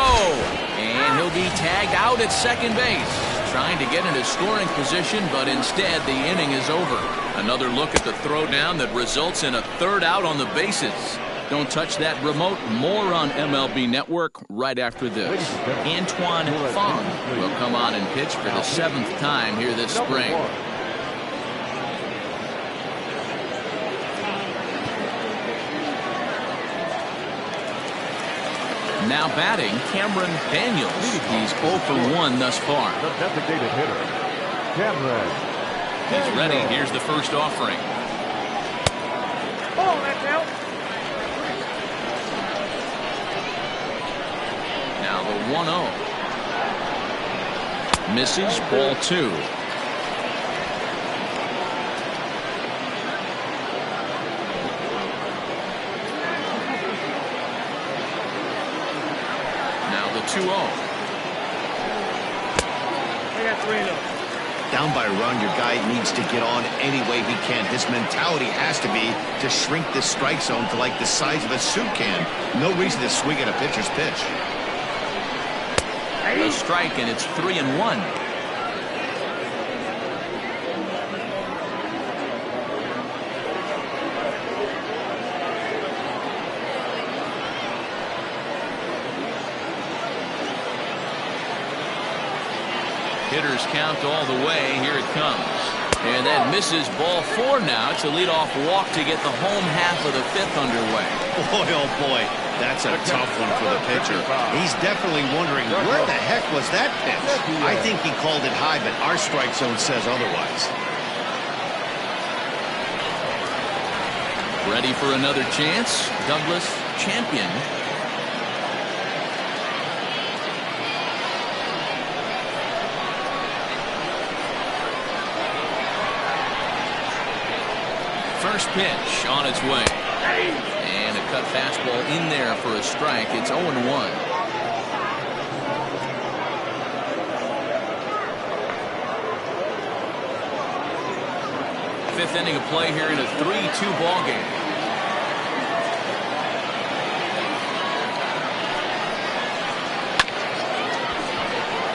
And he'll be tagged out at second base. Trying to get into scoring position, but instead the inning is over. Another look at the throw down that results in a 3rd out on the bases. Don't touch that remote. More on MLB Network right after this. Antoine Fong will come on and pitch for the 7th time here this spring. Now batting, Cameron Daniels. He's 0 for 1 thus far. The designated hitter, Cameron. He's ready. Here's the first offering. Oh, that's out. Now the 1-0. Misses, ball 2. Now the 2-0. I got 3-0. Down by a run, your guy needs to get on any way he can. His mentality has to be to shrink this strike zone to like the size of a soup can. No reason to swing at a pitcher's pitch. A strike, and it's 3-1. Hitters count all the way. Here it comes. And that misses, ball 4 now. It's a leadoff walk to get the home half of the 5th underway. Boy, oh boy, that's a tough one for the pitcher. He's definitely wondering, where the heck was that pitch? I think he called it high, but our strike zone says otherwise. Ready for another chance? Douglas Champion. First pitch on its way. And a cut fastball in there for a strike. It's 0-1. Fifth inning of play here in a 3-2 ball game.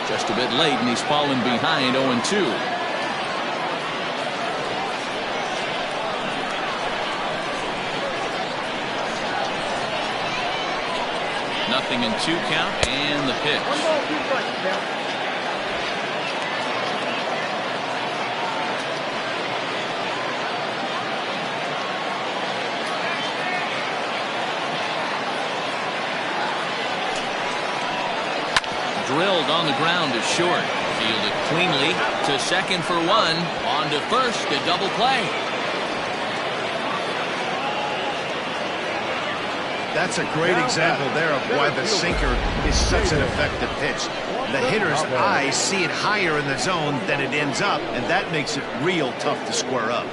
Just a bit late, and he's fallen behind 0-2. Nothing in 2 count, and the pitch. 1 ball, 2 strikes, count. drilled on the ground is short. Fielded cleanly to second for one. On to first, a double play. That's a great example there of why the sinker is such an effective pitch. The hitter's eyes see it higher in the zone than it ends up, and that makes it real tough to square up.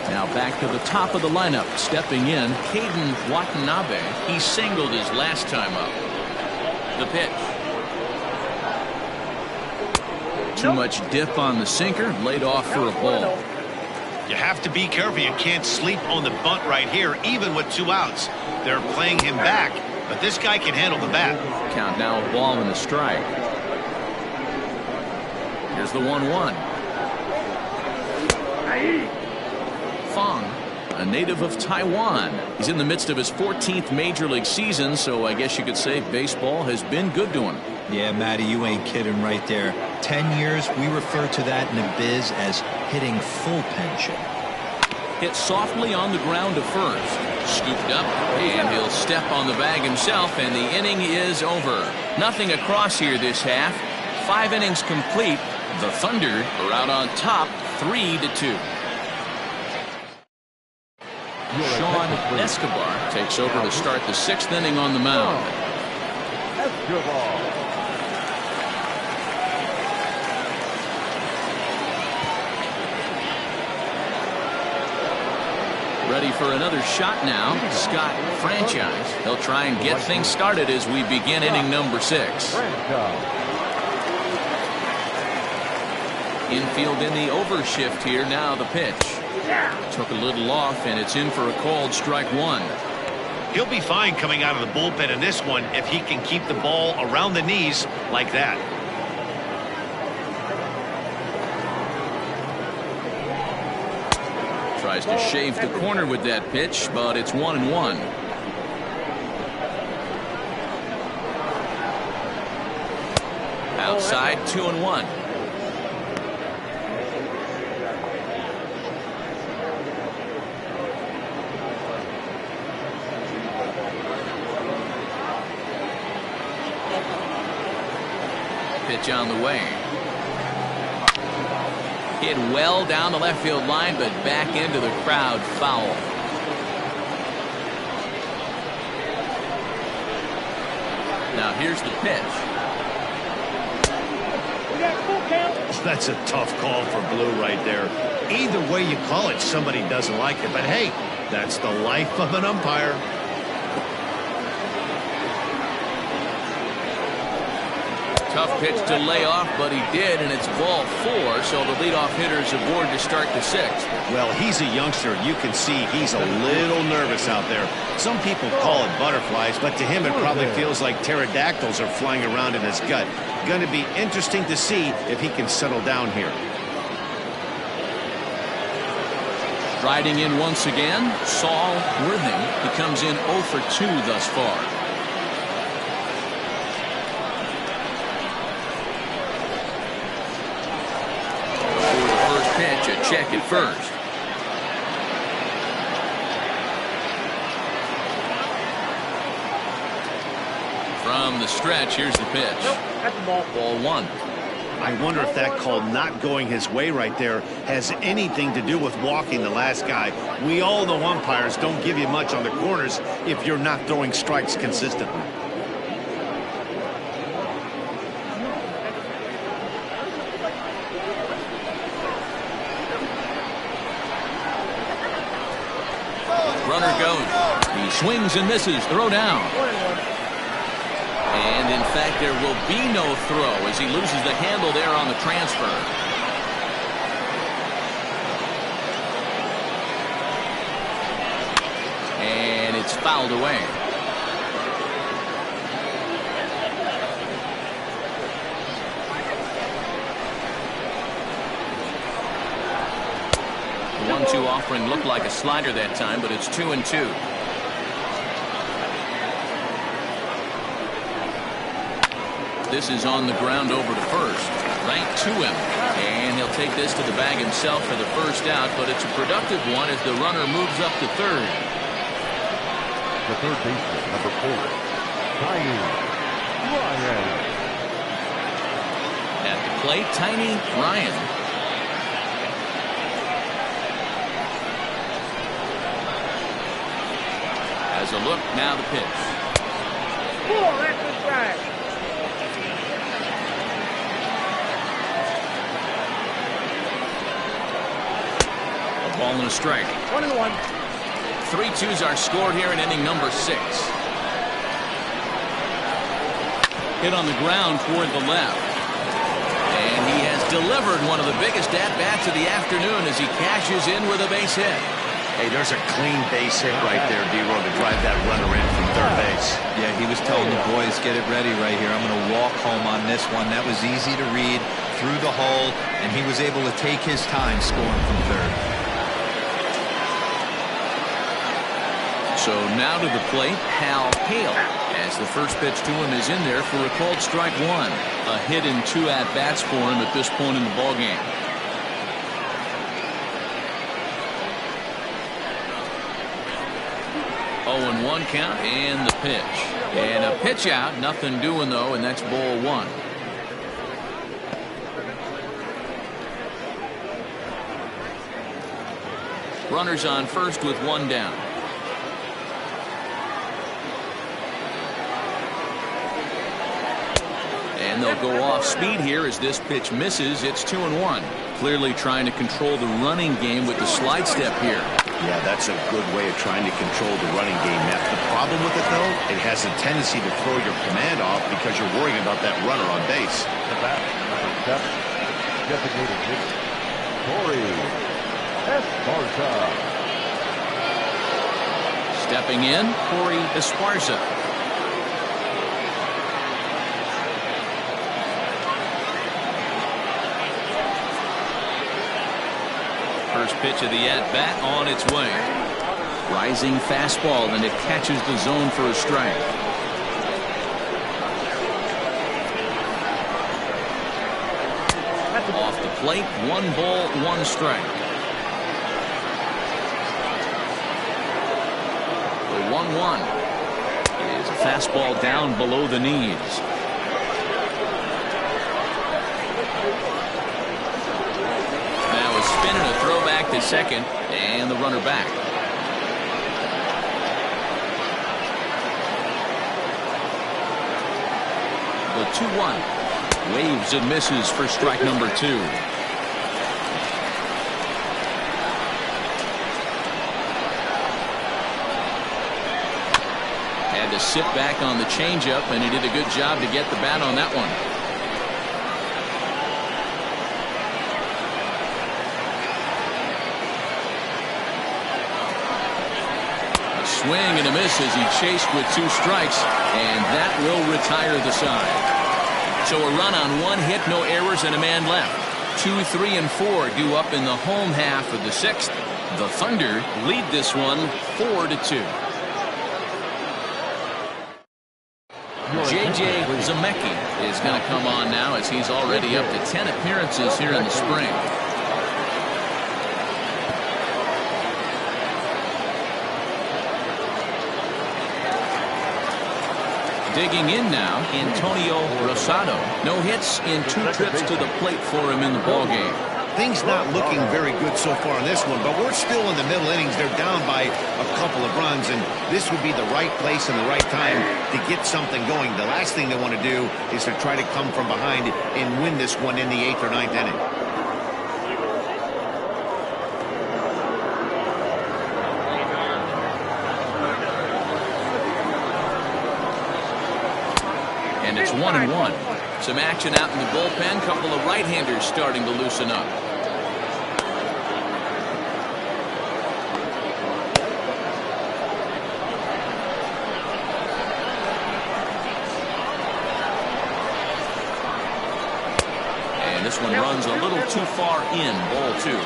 Now back to the top of the lineup. Stepping in, Caden Watanabe. He singled his last time up. The pitch. Too much dip on the sinker, laid off for a ball. You have to be careful. You can't sleep on the bunt right here, even with 2 outs. They're playing him back, but this guy can handle the bat. Count now, a ball and a strike. Here's the 1-1. Fong, a native of Taiwan. He's in the midst of his 14th major league season, so I guess you could say baseball has been good to him. Yeah, Matty, you ain't kidding right there. 10 years, we refer to that in the biz as hitting full pension. Hit softly on the ground to first. Scooped up, and he'll step on the bag himself, and the inning is over. Nothing across here this half. 5 innings complete. The Thunder are out on top, 3-2. Sean Escobar takes over to start the 6th inning on the mound. Ready for another shot now. Scott Franchise. He'll try and get things started as we begin inning number 6. Infield in the overshift here. Now the pitch. Took a little off, and it's in for a called strike 1. He'll be fine coming out of the bullpen in this one if he can keep the ball around the knees like that. Tries to shave the corner with that pitch, but it's 1-1. Outside, 2-1. Pitch on the way. Hit well down the left field line, but back into the crowd, foul. Now here's the pitch. That's a tough call for Blue right there. Either way you call it, somebody doesn't like it. But hey, that's the life of an umpire. Tough pitch to lay off, but he did, and it's ball 4, so the leadoff hitter's aboard to start the 6th. Well, he's a youngster. You can see he's a little nervous out there. Some people call it butterflies, but to him it probably feels like pterodactyls are flying around in his gut. Going to be interesting to see if he can settle down here. Striding in once again, Saul Worthing. He comes in 0 for 2 thus far. Pitch, a check at first. From the stretch, here's the pitch. Ball 1. I wonder if that call not going his way right there has anything to do with walking the last guy. We all know umpires don't give you much on the corners if you're not throwing strikes consistently. Runner goes. He swings and misses. Throw down. And in fact, there will be no throw as he loses the handle there on the transfer. And it's fouled away. The 1-2 offering looked like a slider that time, but it's 2-2. This is on the ground over to first. Right to him. And he'll take this to the bag himself for the first out, but it's a productive one as the runner moves up to third. The third baseman, number 4, Tiny Ryan. At the plate, Tiny Ryan. As a look, now the pitch. Cool, that's the strike. A ball and a strike. 1-1. 3-2's our score here in inning number 6. Hit on the ground toward the left. And he has delivered one of the biggest at-bats of the afternoon as he cashes in with a base hit. Hey, there's a clean base hit right there, D-Row, to drive that runner in from third base. Yeah, he was telling the boys, get it ready right here. I'm going to walk home on this one. That was easy to read through the hole, and he was able to take his time scoring from third. So now to the plate, Hal Hale, as the first pitch to him is in there for a called strike 1. A hit in 2 at-bats for him at this point in the ballgame. 0-1 count and the pitch. And a pitch out, nothing doing though, and that's ball 1. Runners on first with 1 down. And they'll go off speed here as this pitch misses. It's 2-1. Clearly trying to control the running game with the slide step here. Yeah, that's a good way of trying to control the running game. Now, the problem with it, though, it has a tendency to throw your command off because you're worrying about that runner on base. The bat, number 7, designated hitter, Corey Esparza. Stepping in, Corey Esparza. First pitch of the at-bat on its way. Rising fastball, and it catches the zone for a strike. Off the plate, 1 ball, 1 strike. The 1-1 is a fastball down below the knees. Spin and a throw back to second, and the runner back. The 2-1 waves and misses for strike number 2. Had to sit back on the changeup, and he did a good job to get the bat on that one. Swing and a miss as he chased with 2 strikes, and that will retire the side. So a run on 1 hit, no errors, and a man left. 2, 3, and 4 due up in the home half of the 6th. The Thunder lead this one 4-2. J.J. Zemecki is going to come on now as he's already up to 10 appearances here in the spring. Digging in now, Antonio Rosado. No hits in 2 trips to the plate for him in the ballgame. Things not looking very good so far in this one, but we're still in the middle innings. They're down by a couple of runs, and this would be the right place and the right time to get something going. The last thing they want to do is to try to come from behind and win this one in the 8th or 9th inning. And it's 1-1. Some action out in the bullpen. Couple of right-handers starting to loosen up. And this one runs a little too far in. Ball 2.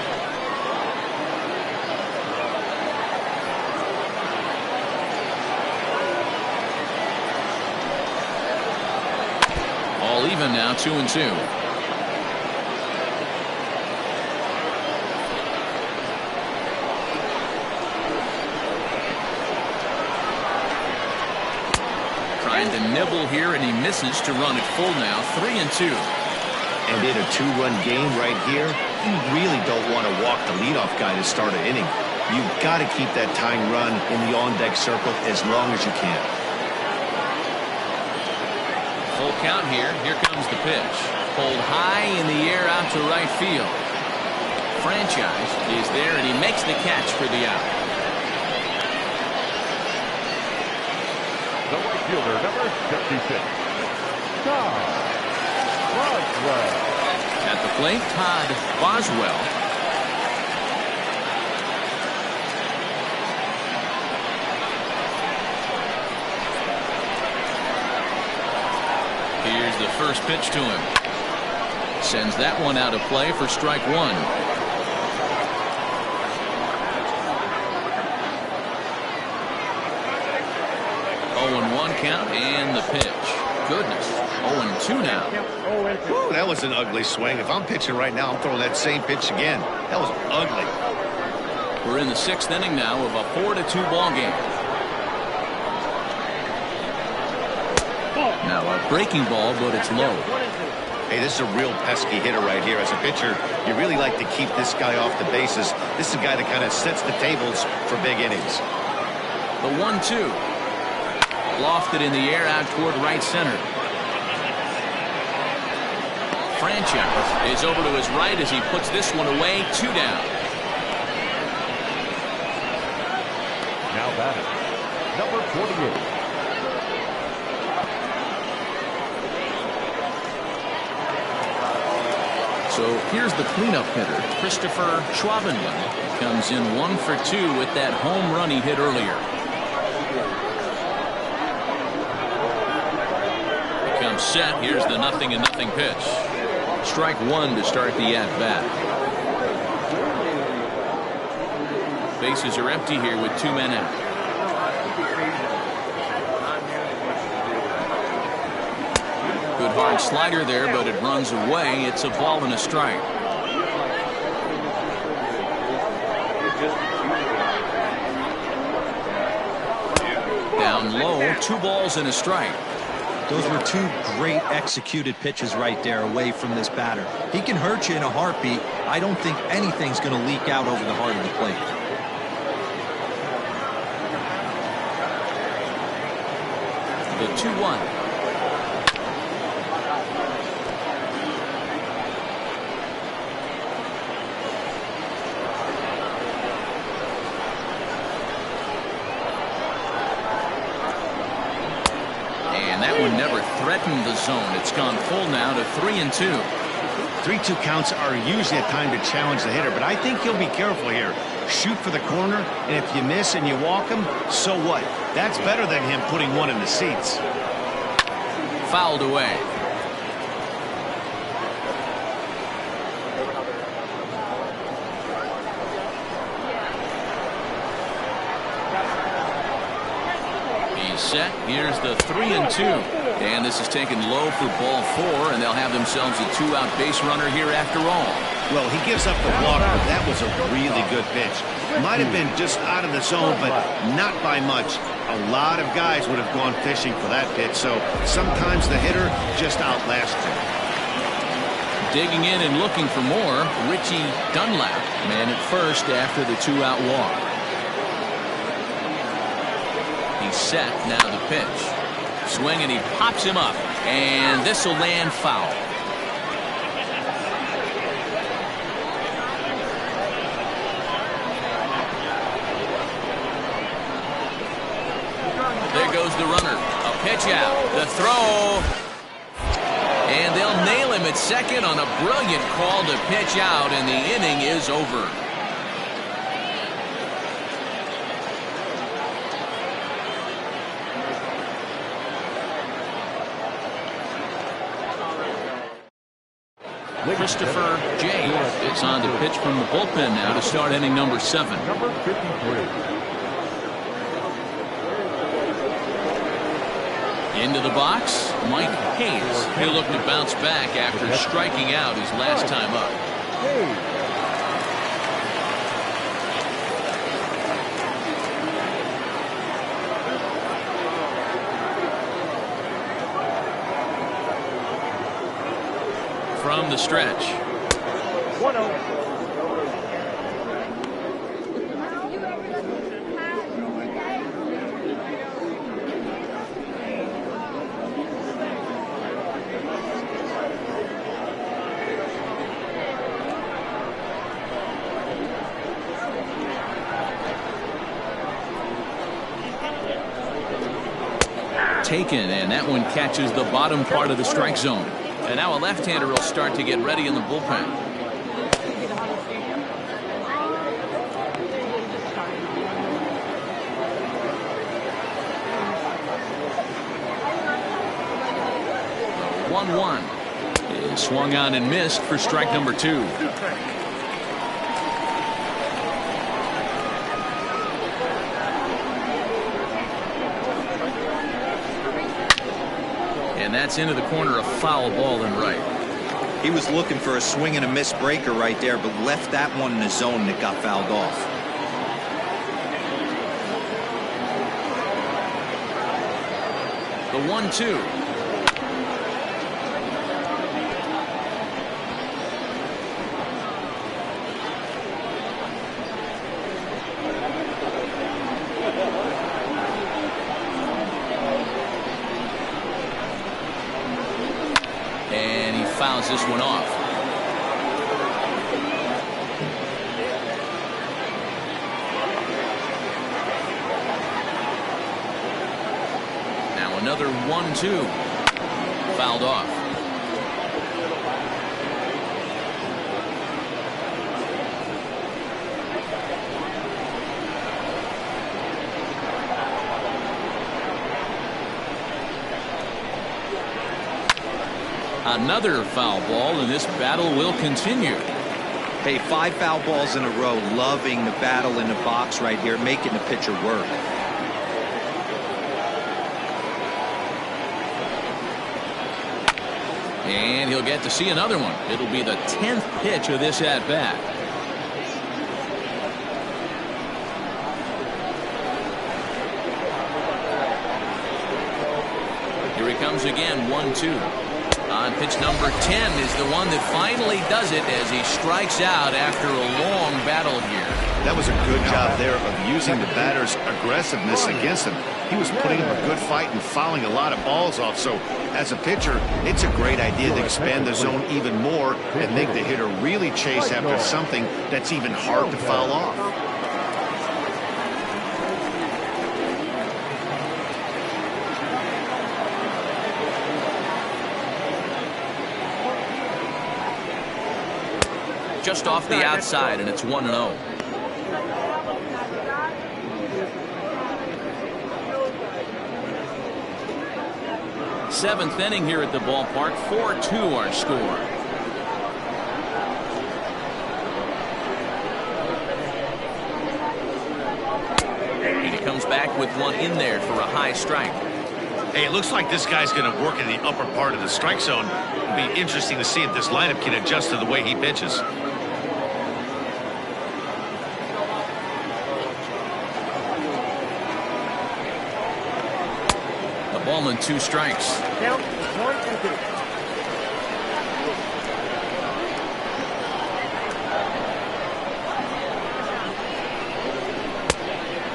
All even now, 2-2. to nibble here, and he misses to run it full now. 3-2. And in a two-run game right here, you really don't want to walk the leadoff guy to start an inning. You've got to keep that tying run in the on-deck circle as long as you can. Full count here. Here comes the pitch. Pulled high in the air out to right field. Franchise is there, and he makes the catch for the out. The right fielder, number 76, Todd Boswell. At the plate, Todd Boswell. Here's the first pitch to him. Sends that one out of play for strike one. 0-1 count and the pitch. Goodness. 0-2 now. Whew, that was an ugly swing. If I'm pitching right now, I'm throwing that same pitch again. That was ugly. We're in the 6th inning now of a 4-2 ball game. Now a breaking ball, but it's low. Hey, this is a real pesky hitter right here. As a pitcher, you really like to keep this guy off the bases. This is a guy that kind of sets the tables for big innings. The 1-2. Lofted in the air out toward right center. Franchise is over to his right as he puts this one away. 2 down. Now batting, number 48. So here's the cleanup hitter, Christopher Schwabenland. Comes in 1 for 2 with that home run he hit earlier. Becomes set. Here's the 0-0 pitch. Strike one to start the at-bat. Bases are empty here with 2 men out. Good hard slider there, but it runs away. It's a ball and a strike. Down low, 2 balls and a strike. Those were 2 great executed pitches right there away from this batter. He can hurt you in a heartbeat. I don't think anything's going to leak out over the heart of the plate. The 2-1. That one never threatened the zone. It's gone full now to 3-2. 3-2 counts are usually a time to challenge the hitter, but I think he'll be careful here. Shoot for the corner, and if you miss and you walk him, so what? That's better than him putting one in the seats. Fouled away. Set. Here's the 3-2, and this is taken low for ball 4, and they'll have themselves a 2-out base runner here after all. Well, he gives up the walk, but that was a really good pitch. Might have been just out of the zone, but not by much. A lot of guys would have gone fishing for that pitch, so sometimes the hitter just outlasts him. Digging in and looking for more, Richie Dunlap, man at first after the 2-out walk. Set. Now the pitch. Swing, and he pops him up. And this will land foul. There goes the runner. A pitch out. The throw. And they'll nail him at second on a brilliant call to pitch out, and the inning is over. Christopher J. is on to pitch from the bullpen now to start inning number 7. Number 53. Into the box, Mike Hayes. He'll look to bounce back after striking out his last time up. the stretch. 1-0. Taken, and that one catches the bottom part of the strike zone. And now a left-hander will start to get ready in the bullpen. The 1-1 is swung on and missed for strike number 2. And that's into the corner, a foul ball and right. He was looking for a swing and a miss breaker right there, but left that one in the zone that got fouled off. The 1-2. Fouls this one off. Now another 1-2. Fouled off. Another foul ball, and this battle will continue. Hey, 5 foul balls in a row. Loving the battle in the box right here, making the pitcher work. And he'll get to see another one. It'll be the 10th pitch of this at-bat. Here he comes again, 1-2. On pitch number 10 is the one that finally does it as he strikes out after a long battle here. That was a good job there of using the batter's aggressiveness against him. He was putting up a good fight and fouling a lot of balls off. So as a pitcher, it's a great idea to expand the zone even more and make the hitter really chase after something that's even hard to foul off. Just off the outside, and it's 1-0. Seventh inning here at the ballpark. 4-2 our score. And he comes back with one in there for a high strike. Hey, it looks like this guy's going to work in the upper part of the strike zone. It'll be interesting to see if this lineup can adjust to the way he pitches. Ball and 2 strikes. Count 1-2.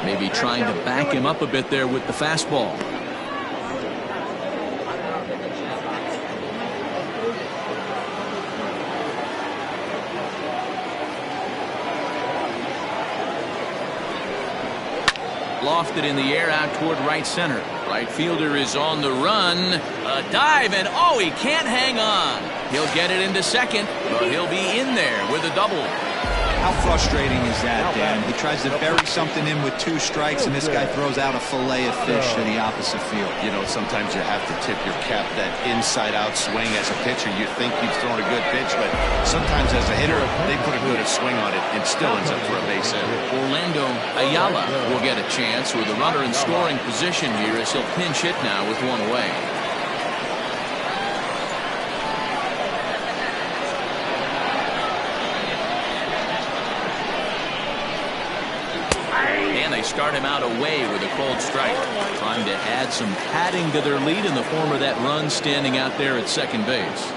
Maybe trying to back him up a bit there with the fastball. Lofted in the air out toward right center. Right fielder is on the run. A dive, and oh, he can't hang on. He'll get it into second, but he'll be in there with a double. How frustrating is that, Dan? He tries to bury something in with 2 strikes, and this guy throws out a fillet of fish to the opposite field. You know, sometimes you have to tip your cap that inside-out swing. As a pitcher, you think you've thrown a good pitch, but sometimes as a hitter, they put a good swing on it and still ends up for a base hit. Orlando Ayala will get a chance with a runner in scoring position here as he'll pinch hit now with 1 away. Start him out away with a cold strike. Trying to add some padding to their lead in the form of that run standing out there at second base.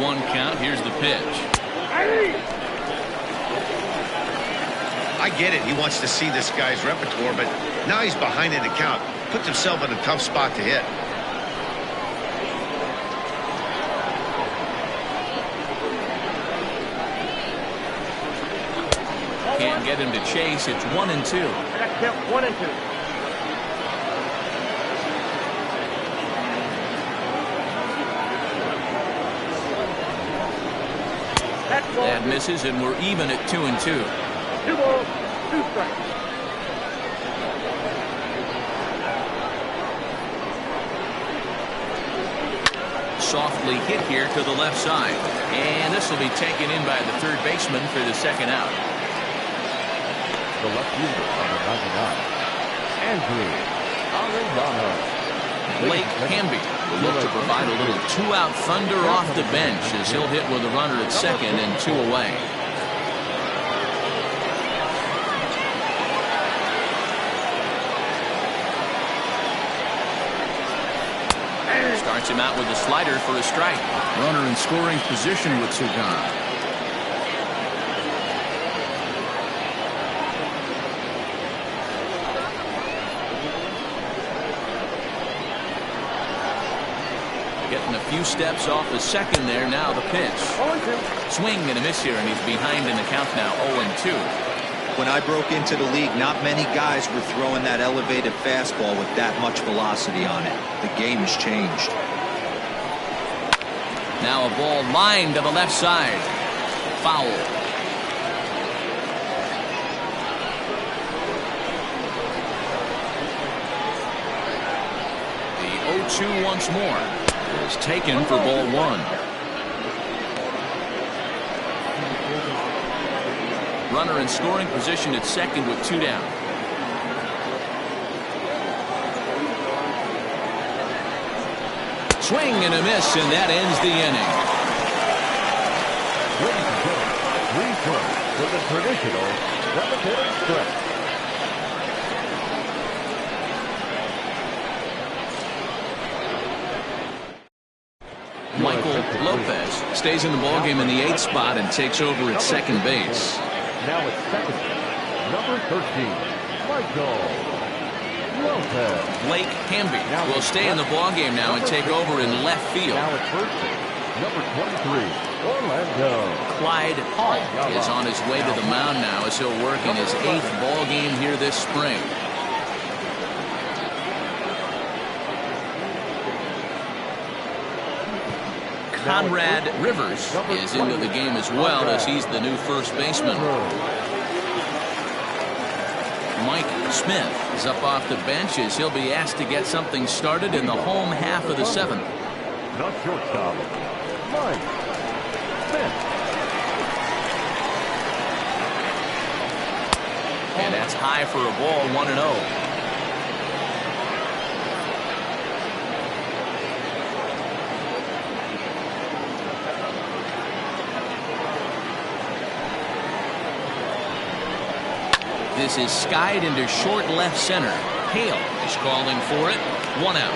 1 count. Here's the pitch. I get it. He wants to see this guy's repertoire, but now he's behind in the count. Puts himself in a tough spot to hit. Can't get him to chase. It's 1-2. That's count 1-2. That misses, and we're even at 2-2. 2 balls, 2 strikes. Softly hit here to the left side. And this will be taken in by the third baseman for the second out. The left fielder on the 99, Andrew Arellano. Blake Hamby will look to provide a little 2-out thunder off the bench as he'll hit with a runner at second and 2 away. Starts him out with a slider for a strike. Runner in scoring position with 2 gone. Getting a few steps off the second there. Now the pitch. 0-2. Swing and a miss here, and he's behind in the count now. 0-2. When I broke into the league, not many guys were throwing that elevated fastball with that much velocity on it. The game has changed. Now a ball lined to the left side. Foul. The 0-2 once more is taken for ball 1. Runner in scoring position at second with 2 down. Swing and a miss, and that ends the inning. Ladies and gentlemen, 3 points for the traditional cemetery stretch. Michael Lopez stays in the ballgame in the 8th spot and takes over at second base. Now at second, number 13, Michael Lopez. Blake Hamby will stay in the ballgame now and take over in left field. Now at first base, number 23, Orlando. Clyde Hall is on his way to the mound now as he'll work in his 8th ballgame here this spring. Conrad Rivers is into the game as well as he's the new first baseman. Mike Smith is up off the bench as he'll be asked to get something started in the home half of the 7th. Not shortstop, Mike Smith. And that's high for a ball, 1-0. This is skied into short left center. Hale is calling for it. 1 out.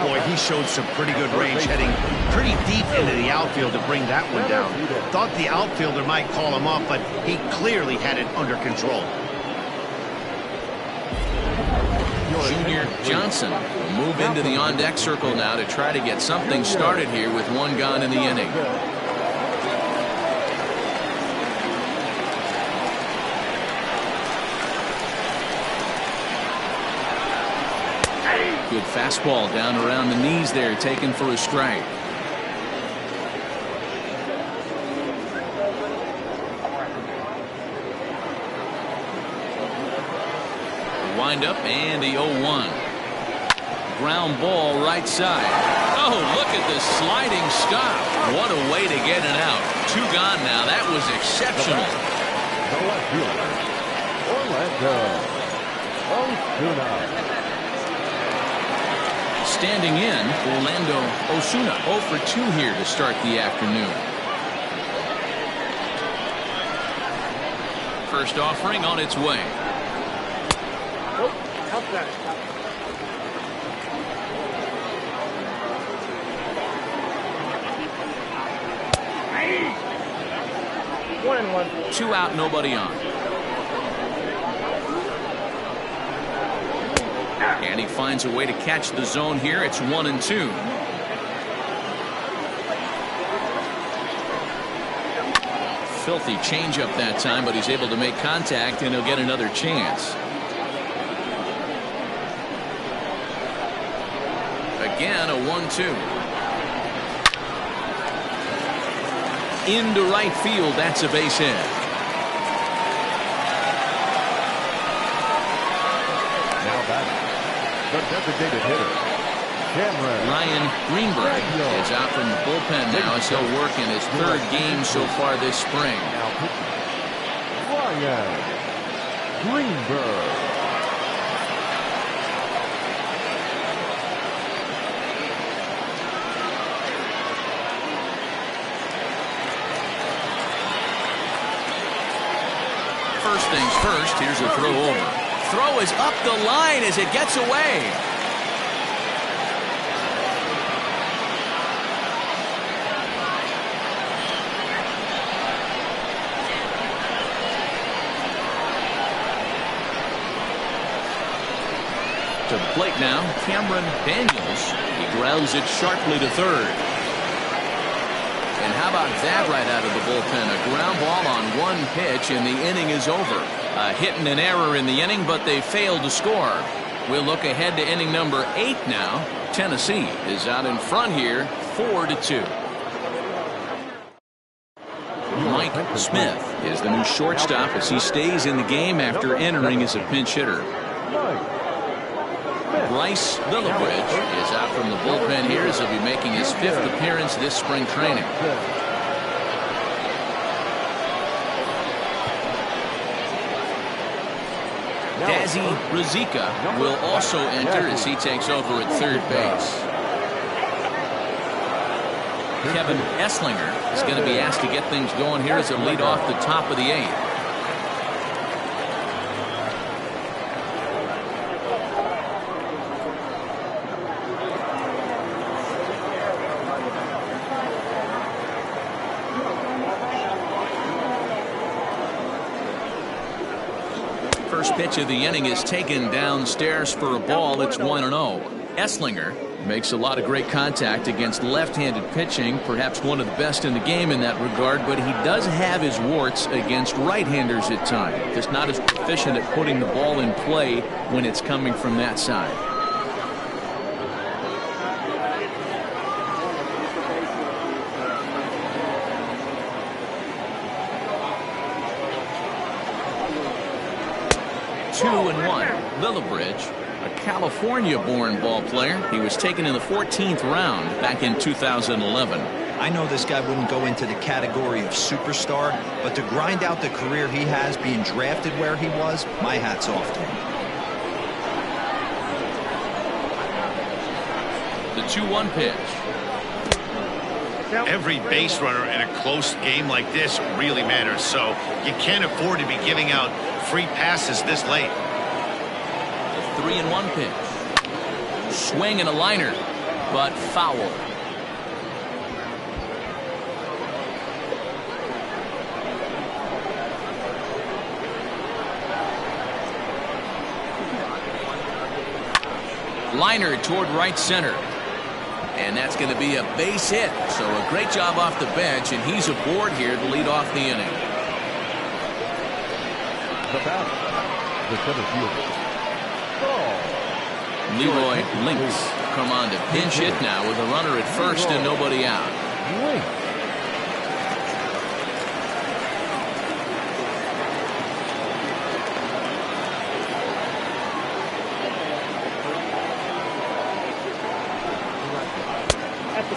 Boy, he showed some pretty good range, heading pretty deep into the outfield to bring that one down. Thought the outfielder might call him up, but he clearly had it under control. Junior Johnson will move into the on-deck circle now to try to get something started here with 1 gone in the inning. Good fastball down around the knees there, taken for a strike. Wind-up and the 0-1. Ground ball right side. Oh, look at the sliding stop. What a way to get it out. 2 gone now. That was exceptional. The left fielder, Orlando Osuna. Standing in, Orlando Osuna. 0 for 2 here to start the afternoon. First offering on its way. Outside. 1-1. 2 out, nobody on. And he finds a way to catch the zone here. It's 1-2. Filthy changeup that time, but he's able to make contact, and he'll get another chance. Again, a 1-2. Into right field. That's a base hit. Now batting, the designated hitter, Ryan Greenberg is out from the bullpen now as he'll work in his 3rd game so far this spring. Ryan Greenberg. First things first, here's a throw over. Throw is up the line as it gets away. To the plate now, Cameron Daniels. He grounds it sharply to 3rd. And how about that right out of the bullpen? A ground ball on 1 pitch, and the inning is over. A hit and an error in the inning, but they failed to score. We'll look ahead to inning number 8 now. Tennessee is out in front here, 4-2. Mike Smith is the new shortstop as he stays in the game after entering as a pinch hitter. Bryce Lillibridge is out from the bullpen here as he'll be making his 5th appearance this spring training. Dazzy Rizika will also enter as he takes over at 3rd base. Kevin Esslinger is going to be asked to get things going here as a lead off the top of the 8th. First pitch of the inning is taken downstairs for a ball. It's 1-0. Esslinger makes a lot of great contact against left-handed pitching, perhaps one of the best in the game in that regard, but he does have his warts against right-handers at times. Just not as proficient at putting the ball in play when it's coming from that side. Two and 1. Lillibridge, a California-born ball player. He was taken in the 14th round back in 2011. I know this guy wouldn't go into the category of superstar, but to grind out the career he has being drafted where he was, my hat's off to him. The 2-1 pitch. Every base runner in a close game like this really matters, so you can't afford to be giving out free passes this late. The 3-1 pitch. Swing and a liner, but foul. Liner toward right center. And that's going to be a base hit. So a great job off the bench, and he's aboard here to lead off the inning. The bat, the center fielder, Leroy Links come on to pinch hit now with a runner at first and nobody out.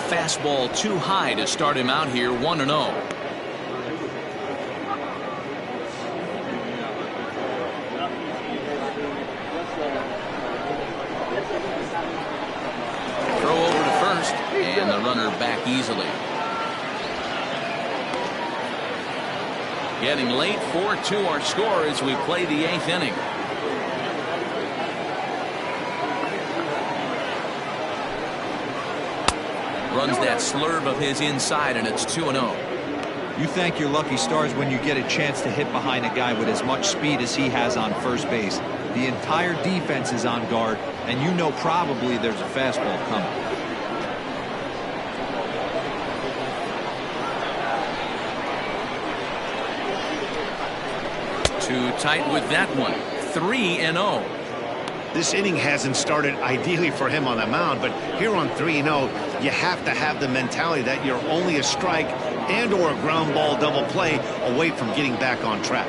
Fastball too high to start him out here, 1-0. Throw over to first, and the runner back easily. Getting late, 4-2 our score as we play the 8th inning. Runs that slurve of his inside, and it's 2-0. You thank your lucky stars when you get a chance to hit behind a guy with as much speed as he has on first base. The entire defense is on guard, and you know probably there's a fastball coming. Too tight with that one. 3-0. This inning hasn't started ideally for him on the mound, but here on 3-0, you have to have the mentality that you're only a strike and or a ground ball double play away from getting back on track.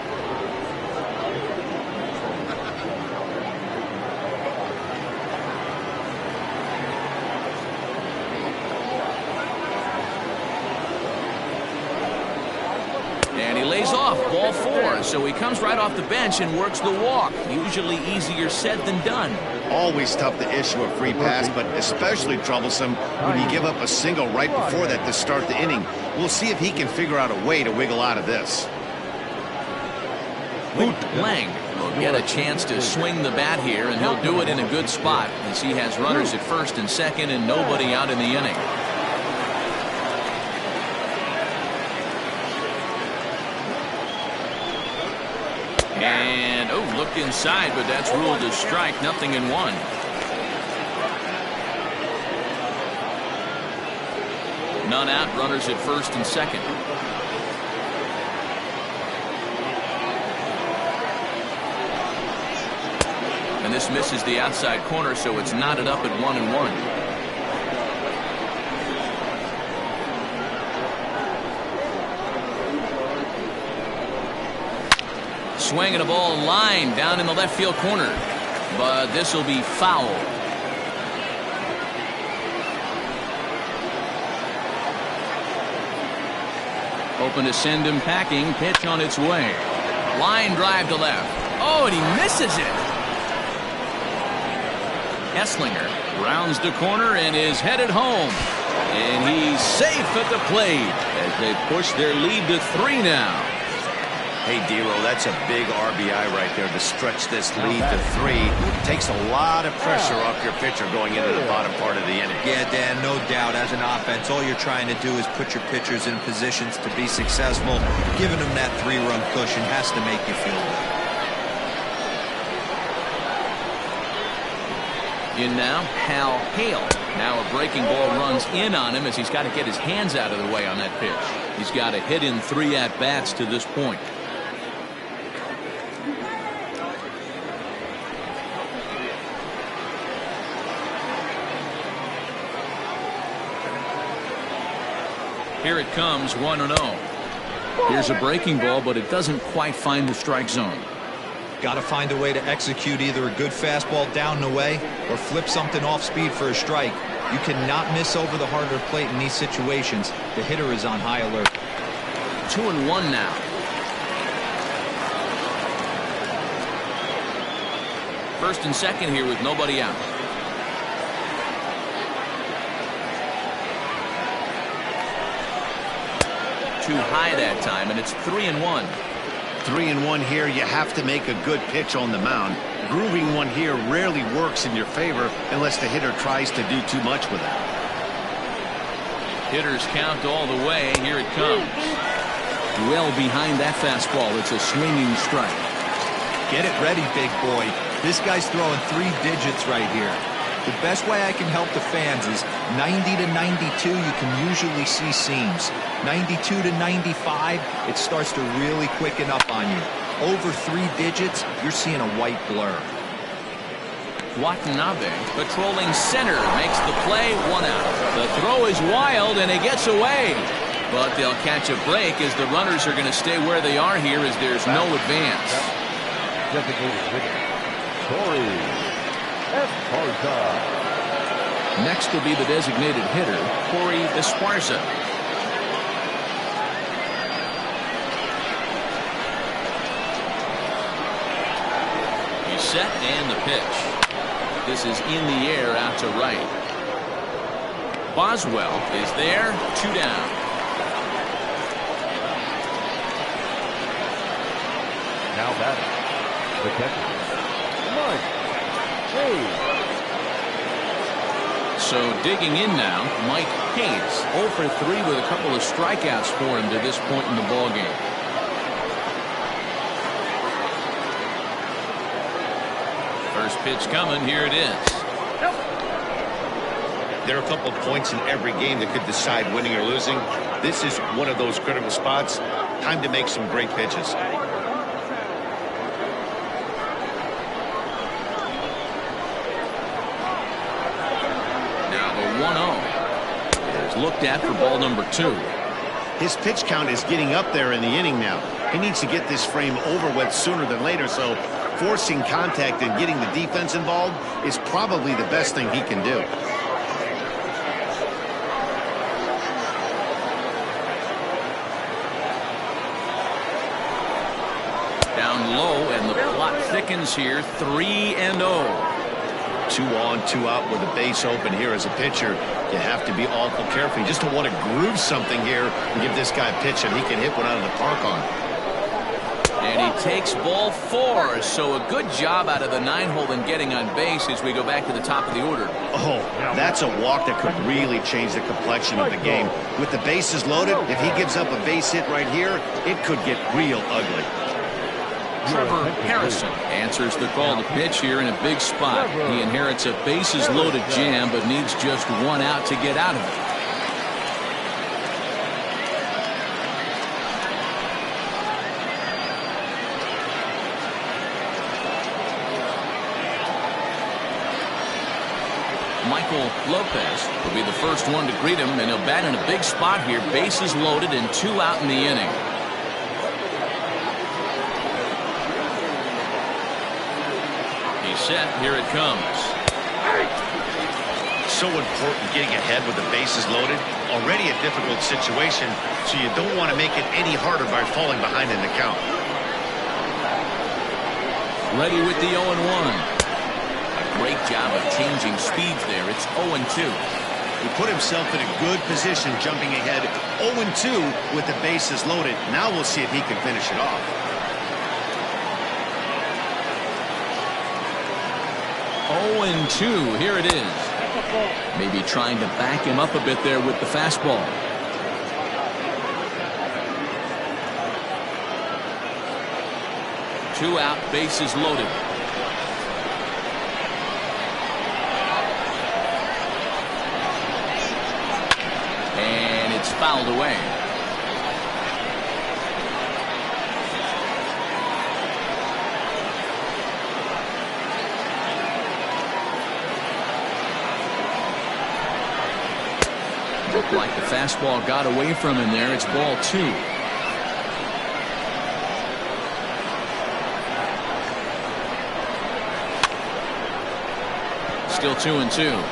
And he lays off, ball 4, so he comes right off the bench and works the walk. Usually easier said than done. Always tough to issue a free pass, but especially troublesome when you give up a single right before that to start the inning. We'll see if he can figure out a way to wiggle out of this. Lang will get a chance to swing the bat here, and he'll do it in a good spot as he has runners at first and second and nobody out in the inning. And, oh, looked inside, but that's ruled a strike. 0-1. None out, runners at first and second. And this misses the outside corner, so it's knotted up at 1-1. Swinging a ball line down in the left field corner, but this will be foul. Open to send him packing. Pitch on its way. Line drive to left. Oh, and he misses it. Esslinger rounds the corner and is headed home. And he's safe at the plate as they push their lead to 3 now. Hey, Dero, that's a big RBI right there to stretch this lead to 3. Takes a lot of pressure off your pitcher going into the bottom part of the inning. Yeah, Dan, no doubt. As an offense, all you're trying to do is put your pitchers in positions to be successful. Giving them that 3-run cushion has to make you feel good. In now, Hal Hale. Now a breaking ball runs in on him as he's got to get his hands out of the way on that pitch. He's got a hit in 3 at-bats to this point. Here it comes, 1-0. Here's a breaking ball, but it doesn't quite find the strike zone. Got to find a way to execute either a good fastball down the way or flip something off speed for a strike. You cannot miss over the harder plate in these situations. The hitter is on high alert. 2-1 now. First and second here with nobody out. Too high that time, and it's 3-1. 3-1 here. You have to make a good pitch on the mound. Grooving one here rarely works in your favor unless the hitter tries to do too much with it. Hitters count all the way. Here it comes. Well behind that fastball. It's a swinging strike. Get it ready, big boy. This guy's throwing 3 digits right here. The best way I can help the fans is 90 to 92, you can usually see seams. 92 to 95, it starts to really quicken up on you. Over 3 digits, you're seeing a white blur. Watanabe patrolling center makes the play, 1 out. The throw is wild and it gets away. But they'll catch a break as the runners are going to stay where they are here as there's no advance. Next will be the designated hitter, Corey Esparza. He's set and the pitch. This is in the air out to right. Boswell is there, 2 down. Now batting, the catcher, Mike Hayes. So digging in now, Mike Hayes. 0 for 3 with a couple of strikeouts for him to this point in the ballgame. First pitch coming. Here it is. There are a couple of points in every game that could decide winning or losing. This is one of those critical spots. Time to make some great pitches. Now the 1-0 is looked at for ball number 2. His pitch count is getting up there in the inning now. He needs to get this frame over with sooner than later, so forcing contact and getting the defense involved is probably the best thing he can do. Down low, and the plot thickens here. 3-0. 2 on, 2 out with a base open here as a pitcher. You have to be awful careful. You just don't want to groove something here and give this guy a pitch and he can hit one out of the park on. And he takes ball 4. So a good job out of the 9-hole in getting on base as we go back to the top of the order. Oh, that's a walk that could really change the complexion of the game. With the bases loaded, if he gives up a base hit right here, it could get real ugly. Trevor Harrison answers the call to pitch here in a big spot. He inherits a bases loaded jam, but needs just 1 out to get out of it. Michael Lopez will be the first one to greet him, and he'll bat in a big spot here. Bases loaded and 2 out in the inning. Set. Here it comes. So important getting ahead with the bases loaded. Already a difficult situation, so you don't want to make it any harder by falling behind in the count. Ready with the 0-1. A great job of changing speeds there. It's 0-2. He put himself in a good position jumping ahead 0-2 with the bases loaded. Now we'll see if he can finish it off. 0-2. Here it is. Maybe trying to back him up a bit there with the fastball. Two out, bases loaded. And it's fouled away. Looked like the fastball got away from him there. It's ball 2. Still 2-2.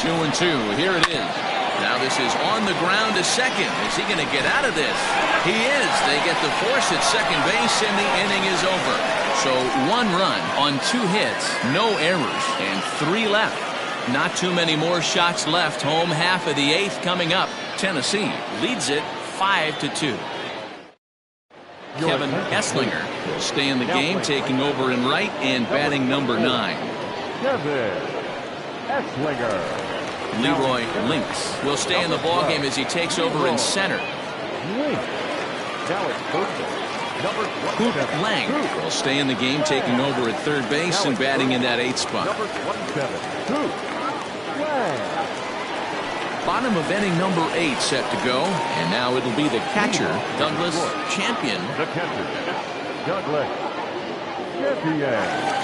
Two and two. Here it is. Now this is on the ground to second. Is he going to get out of this? He is. They get the force at second base, and the inning is over. So 1 run on 2 hits, no errors, and 3 left. Not too many more shots left. Home half of the 8th coming up. Tennessee leads it 5-2. Kevin Esslinger will stay in the game, taking over in right and batting number 9. Kevin Esslinger. Leroy Links will stay in the ballgame as he takes over in center. Hoop Lang will stay in the game, taking over at third base and batting in that 8th spot. Bottom of inning number 8 set to go, and now it'll be the catcher, Douglas Champion. The catcher, Douglas Champion.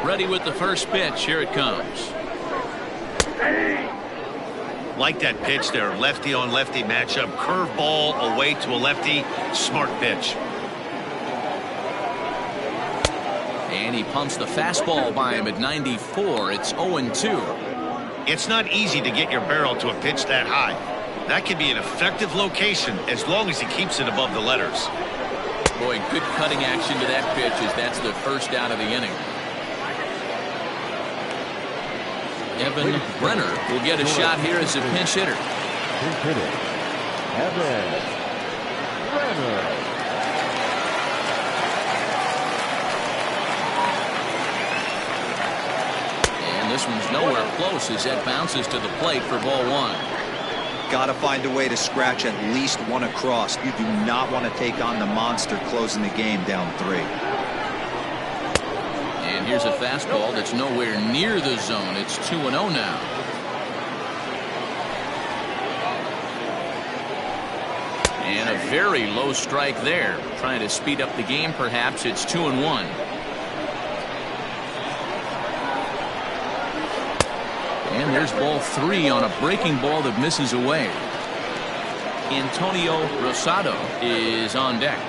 Ready with the first pitch. Here it comes. Like that pitch there, lefty on lefty matchup, curveball away to a lefty, smart pitch. And he pumps the fastball by him at 94. It's 0-2. It's not easy to get your barrel to a pitch that high. That can be an effective location as long as he keeps it above the letters. Boy, good cutting action to that pitch as that's the first out of the inning. Evan Brenner will get a shot here as a pinch hitter. Pinch hitter, Evan Brenner. And this one's nowhere close as that bounces to the plate for ball one. Got to find a way to scratch at least one across. You do not want to take on the monster closing the game down 3. And here's a fastball that's nowhere near the zone. It's 2-0 now. And a very low strike there. Trying to speed up the game, perhaps. It's 2-1. And there's ball 3 on a breaking ball that misses away. Antonio Rosado is on deck.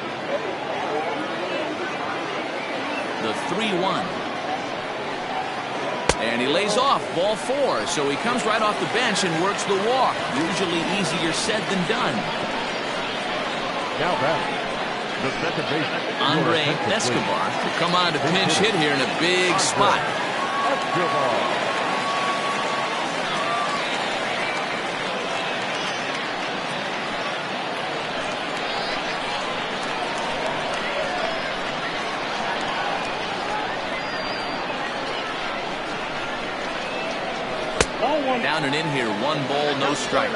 The 3-1. And he lays off ball 4. So he comes right off the bench and works the walk. Usually easier said than done. Now batting, the second baseman, Andre Escobar will come on to pinch hit here in a big spot. Escobar. Down and in here, 1 ball, no strikes.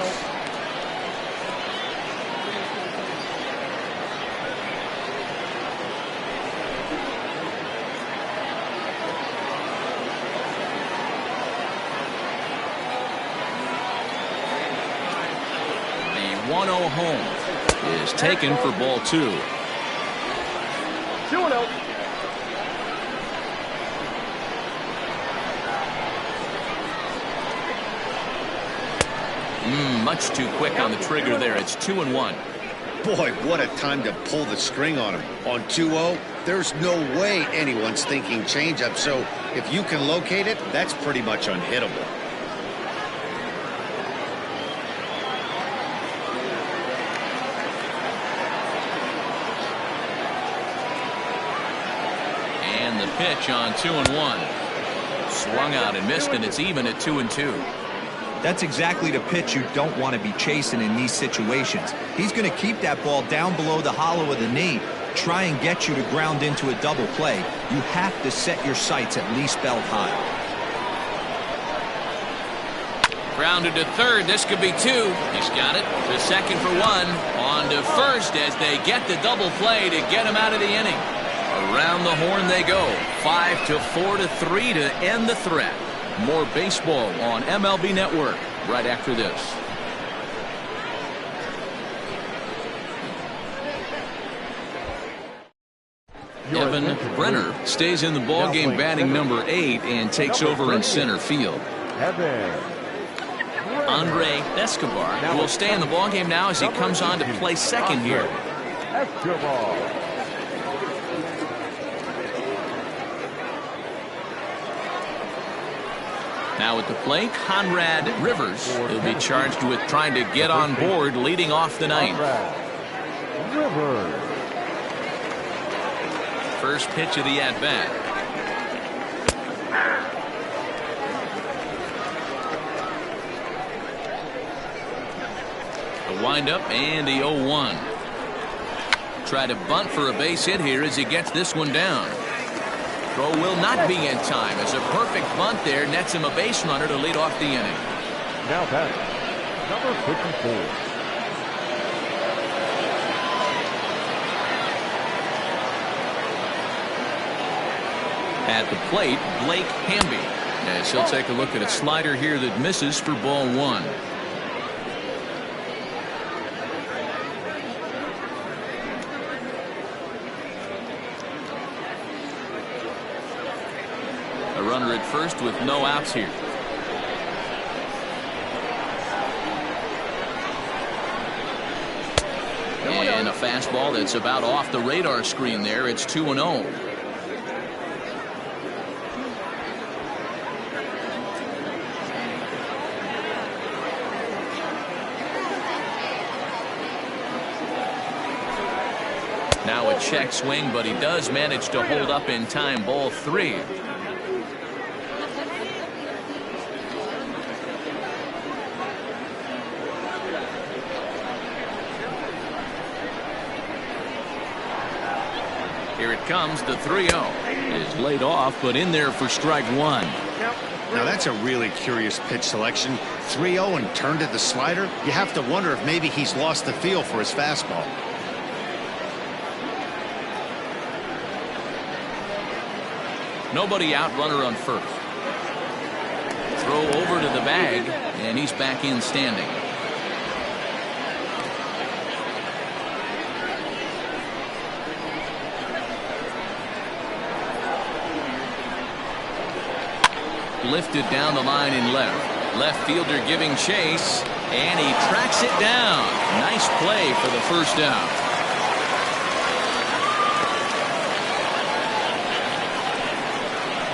The 1-0 home is taken for ball 2. 2-0. Much too quick on the trigger there. It's 2-1. Boy, what a time to pull the string on him. On 2-0, there's no way anyone's thinking changeup. So if you can locate it, that's pretty much unhittable. And the pitch on 2-1. Swung out and missed, and it's even at 2-2. That's exactly the pitch you don't want to be chasing in these situations. He's going to keep that ball down below the hollow of the knee, try and get you to ground into a double play. You have to set your sights at least belt high. Grounded to third. This could be 2. He's got it. To second for 1. On to first as they get the double play to get him out of the inning. Around the horn they go. 5-4 to 3 to end the threat. More baseball on MLB Network right after this. Evan Brenner stays in the ballgame batting number 8 and takes over in center field. Andre Escobar will stay in the ballgame now as he comes on to play second here. Escobar. Now at the plate, Conrad Rivers will be charged with trying to get on board leading off the ninth. Rivers. First pitch of the at-bat. The windup and the 0-1. Try to bunt for a base hit here as he gets this one down. Throw will not be in time as a perfect bunt there nets him a base runner to lead off the inning. Now batting, number 54. At the plate, Blake Hamby, as he'll take a look at a slider here that misses for ball 1. A runner at first with no outs here. And a fastball that's about off the radar screen there. It's 2-0. Now a check swing, but he does manage to hold up in time. Ball 3. Here it comes, the 3-0. Is laid off, but in there for strike one. Now that's a really curious pitch selection. 3-0 and turned it the slider. You have to wonder if maybe he's lost the feel for his fastball. Nobody out, runner on first. Throw over to the bag, and he's back in standing. Lifted down the line in left. Left fielder giving chase, and he tracks it down. Nice play for the first out.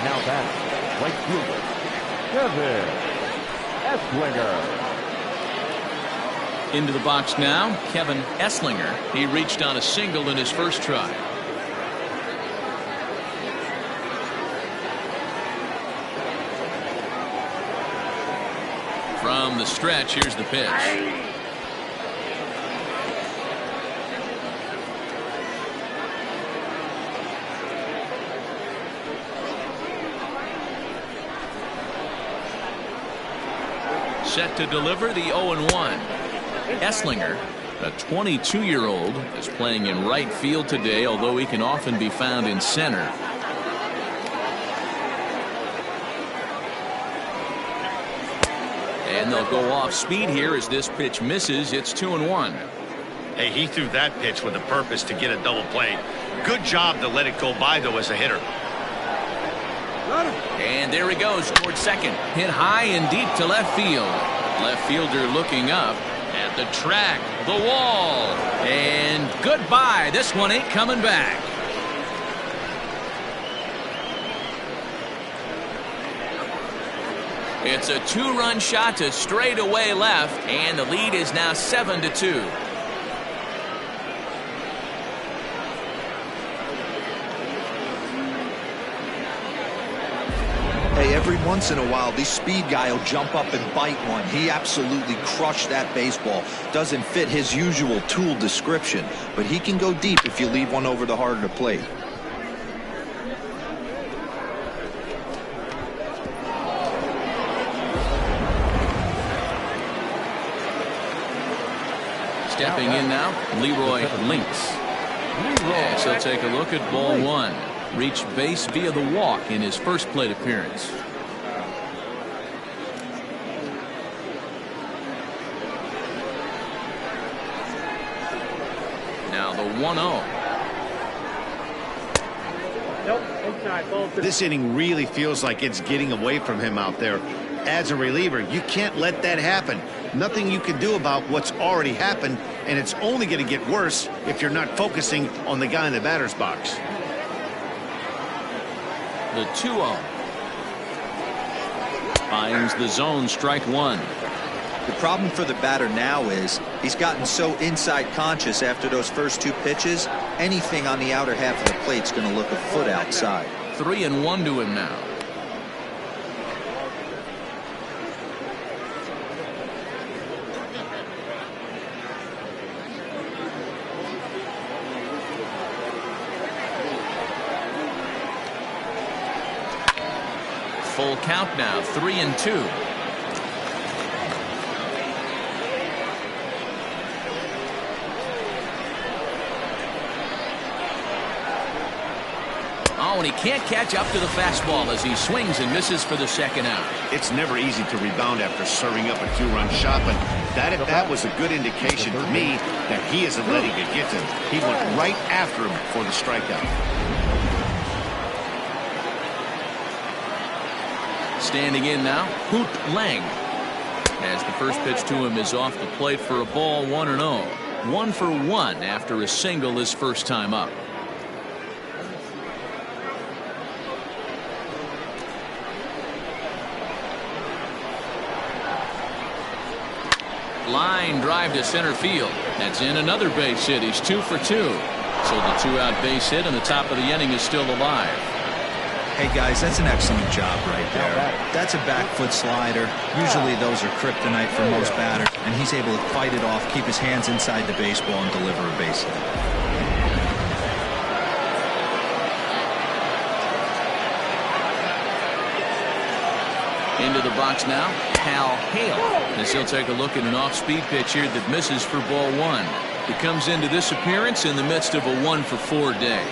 Now that's right fielder, Kevin Esslinger. Into the box now, Kevin Esslinger. He reached on a single in his first try. From the stretch, here's the pitch. Set to deliver the 0-1. Esslinger, a 22-year-old, is playing in right field today, although he can often be found in center. And they'll go off speed here as this pitch misses. It's 2-1. Hey, he threw that pitch with a purpose to get a double play. Good job to let it go by, though, as a hitter. And there he goes towards second. Hit high and deep to left field. Left fielder looking up at the track, the wall. And goodbye. This one ain't coming back. It's a two-run shot to straightaway left, and the lead is now 7-2. Hey, every once in a while, this speed guy will jump up and bite one. He absolutely crushed that baseball. Doesn't fit his usual tool description, but he can go deep if you leave one over the heart of the plate. Stepping in now, Leroy Links. Yes, he'll take a look at ball one. Reached base via the walk in his first plate appearance. Now the 1-0. Nope, inside, ball two. This inning really feels like it's getting away from him out there. As a reliever, you can't let that happen. Nothing you can do about what's already happened, and it's only going to get worse if you're not focusing on the guy in the batter's box. The 2-0. Finds the zone, strike one. The problem for the batter now is he's gotten so inside conscious after those first two pitches. Anything on the outer half of the plate's going to look a foot outside. 3-1 to him now. Full count now, 3-2. Oh, and he can't catch up to the fastball as he swings and misses for the second out. It's never easy to rebound after serving up a two-run shot, but that at bat was a good indication to me that he isn't letting it get to him. He went right after him for the strikeout. Standing in now, Hoot Lang. As the first pitch to him is off the plate for a ball, 1-0. 1 for 1 after a single his first time up. Line drive to center field. That's in another base hit. He's 2 for 2. So the two-out base hit and the top of the inning is still alive. Hey guys, that's an excellent job right there. That's a back foot slider. Usually those are kryptonite for most batters, and he's able to fight it off, keep his hands inside the baseball, and deliver a base hit. Into the box now, Hal Hale, as he'll take a look at an off-speed pitch here that misses for ball one. He comes into this appearance in the midst of a 1-for-4 day.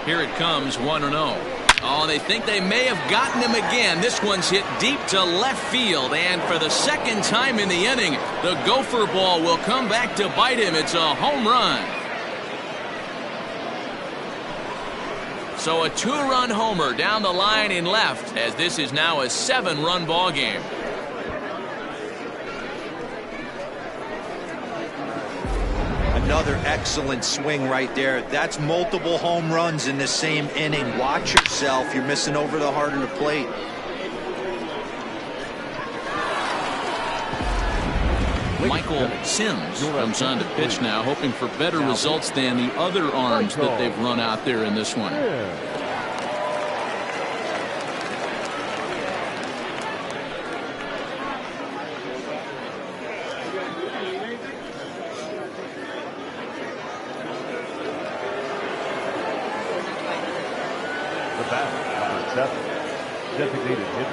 Here it comes, 1-0. Oh, they think they may have gotten him again. This one's hit deep to left field, and for the second time in the inning, the gopher ball will come back to bite him. It's a home run. So a 2-run homer down the line in left, as this is now a 7-run ball game. Another excellent swing right there. That's multiple home runs in the same inning. Watch yourself. You're missing over the heart of the plate. Michael Sims comes on to pitch now, hoping for better results than the other arms that they've run out there in this one.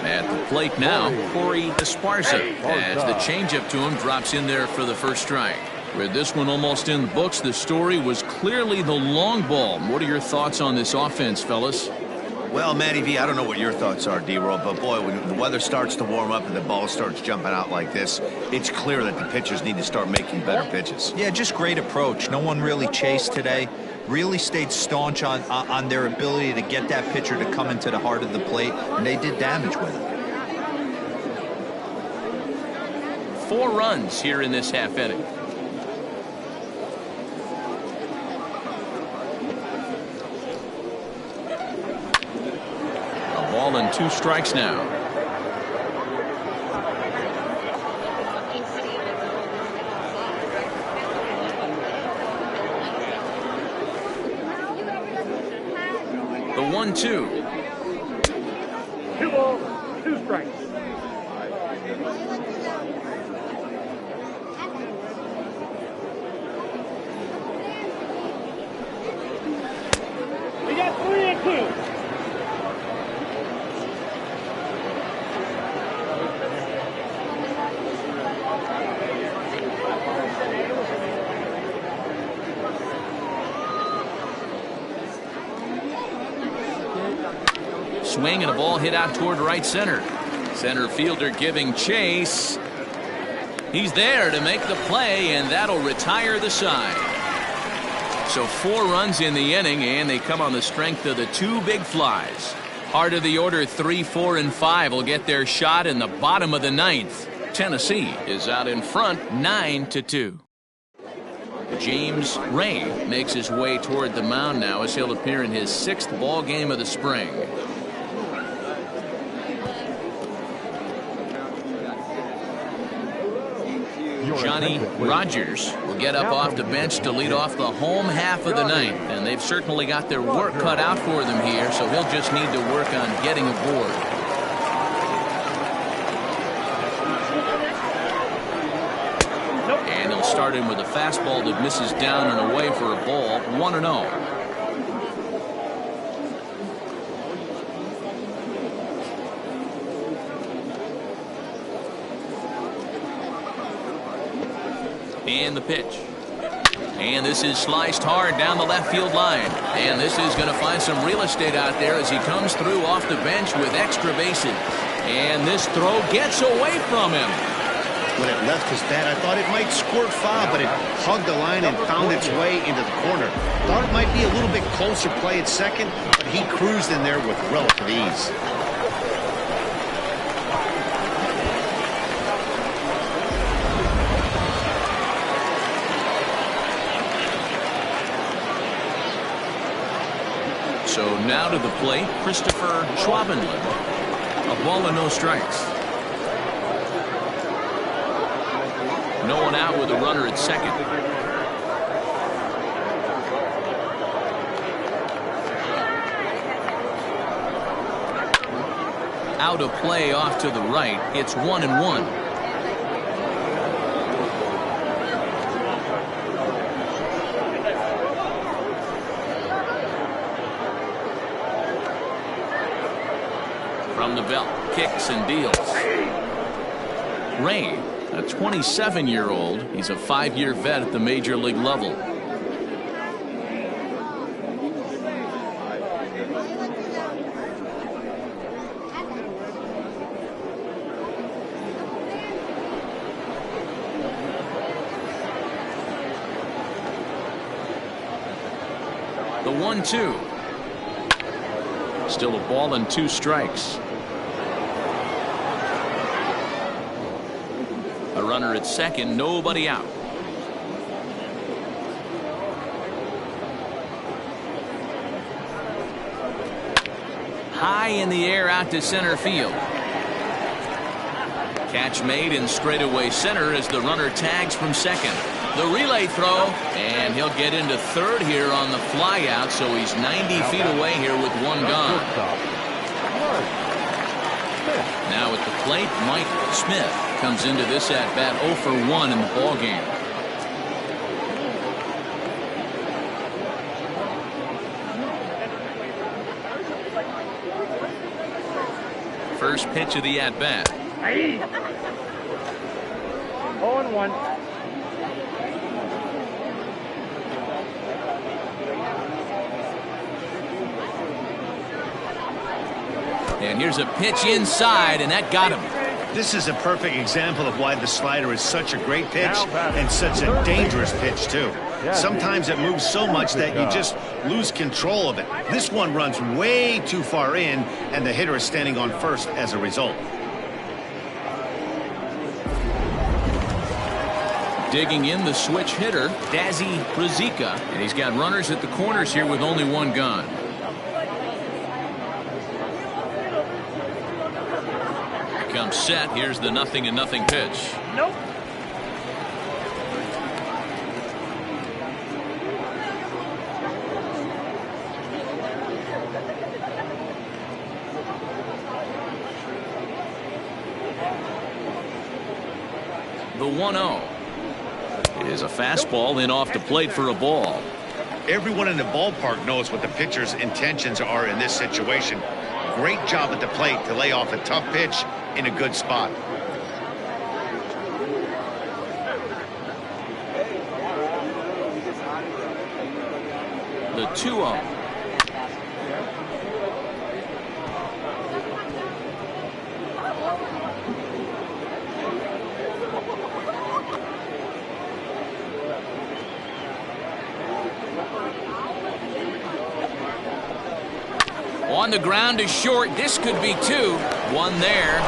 At the plate now, Corey Esparza, as the changeup to him drops in there for the first strike. With this one almost in the books, the story was clearly the long ball. What are your thoughts on this offense, fellas? Well, Matty V, I don't know what your thoughts are, D-Roll, but boy, when the weather starts to warm up and the ball starts jumping out like this, it's clear that the pitchers need to start making better pitches. Yeah, just great approach. No one really chased today. Really stayed staunch on their ability to get that pitcher to come into the heart of the plate, and they did damage with it. 4 runs here in this half inning. A ball and 2 strikes now. The 1-2. 2 balls, 2 strikes. We got 3-2. Swing and a ball hit out toward right center. Center fielder giving chase. He's there to make the play, and that'll retire the side. So 4 runs in the inning, and they come on the strength of the 2 big flies. Heart of the order, 3, 4, and 5 will get their shot in the bottom of the 9th. Tennessee is out in front, 9-2. James Ray makes his way toward the mound now as he'll appear in his 6th ball game of the spring. Johnny Rogers will get up off the bench to lead off the home half of the 9th, and they've certainly got their work cut out for them here, so he'll just need to work on getting aboard. And he'll start in with a fastball that misses down and away for a ball, 1-0. And the pitch. And this is sliced hard down the left field line. And this is going to find some real estate out there as he comes through off the bench with extra bases. And this throw gets away from him. When it left his bat, I thought it might squirt foul, but it hugged the line and found its way into the corner. Thought it might be a little bit closer play at second, but he cruised in there with relative ease. So now to the plate, Christopher Schwabenland. A ball and no strikes. No one out with a runner at second. Out of play off to the right. It's 1-1. kicks and deals. Ray, a 27-year-old. He's a 5-year vet at the major league level. The 1-2. Still a ball and 2 strikes. A runner at second, nobody out. High in the air out to center field. Catch made in straightaway center as the runner tags from second. The relay throw, and he'll get into third here on the flyout, so he's 90 feet away here with 1 gone. Now at the plate, Mike Smith comes into this at bat 0 for 1 in the ball game. First pitch of the at bat. 0-1. And here's a pitch inside, and that got him. This is a perfect example of why the slider is such a great pitch and such a dangerous pitch, too. Sometimes it moves so much that you just lose control of it. This one runs way too far in, and the hitter is standing on first as a result. Digging in the switch hitter, Dazzy Brazika, and he's got runners at the corners here with only 1 gone. Comes set. Here's the 0-0 pitch. Nope. The 1-0 is a fastball in off the plate for a ball. Everyone in the ballpark knows what the pitcher's intentions are in this situation. Great job at the plate to lay off a tough pitch in a good spot. The 2-0. On the ground to short. This could be 2. 1 there.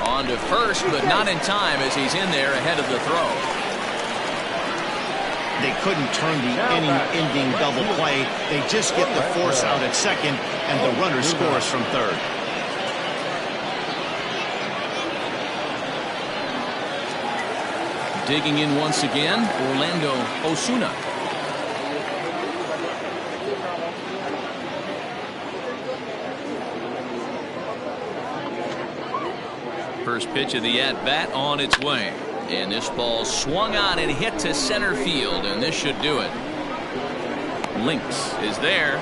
On to first, but not in time as he's in there ahead of the throw. They couldn't turn the inning-ending double play. They just get the force out at second, and the runner scores from third. Digging in once again, Orlando Osuna. First pitch of the at-bat on its way. And this ball swung on and hit to center field, and this should do it. Lynx is there.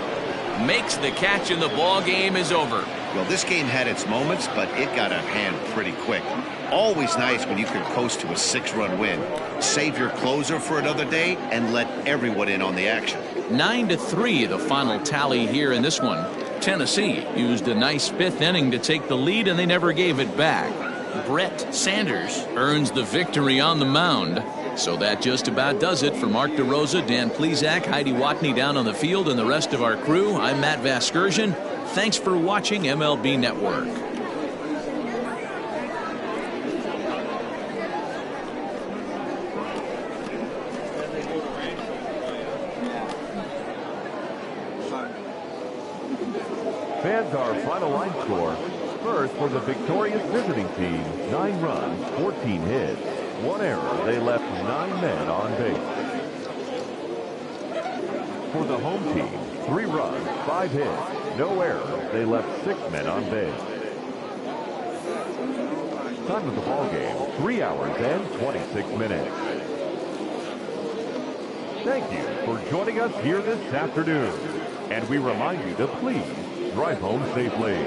Makes the catch, and the ball game is over. Well, this game had its moments, but it got out of hand pretty quick. Always nice when you can coast to a 6-run win. Save your closer for another day and let everyone in on the action. 9-3 the final tally here in this one. Tennessee used a nice 5th inning to take the lead, and they never gave it back. Brett Sanders earns the victory on the mound. So that just about does it. For Mark DeRosa, Dan Plesac, Heidi Watney down on the field, and the rest of our crew, I'm Matt Vasgersian. Thanks for watching MLB Network. Fans, our final line score. First for the victorious visiting team, 9 runs, 14 hits, 1 error. They left 9 men on base. For the home team, 3 runs, 5 hits, no error. They left 6 men on base. Time of the ball game, 3 hours and 26 minutes. Thank you for joining us here this afternoon. And we remind you to please drive home safely.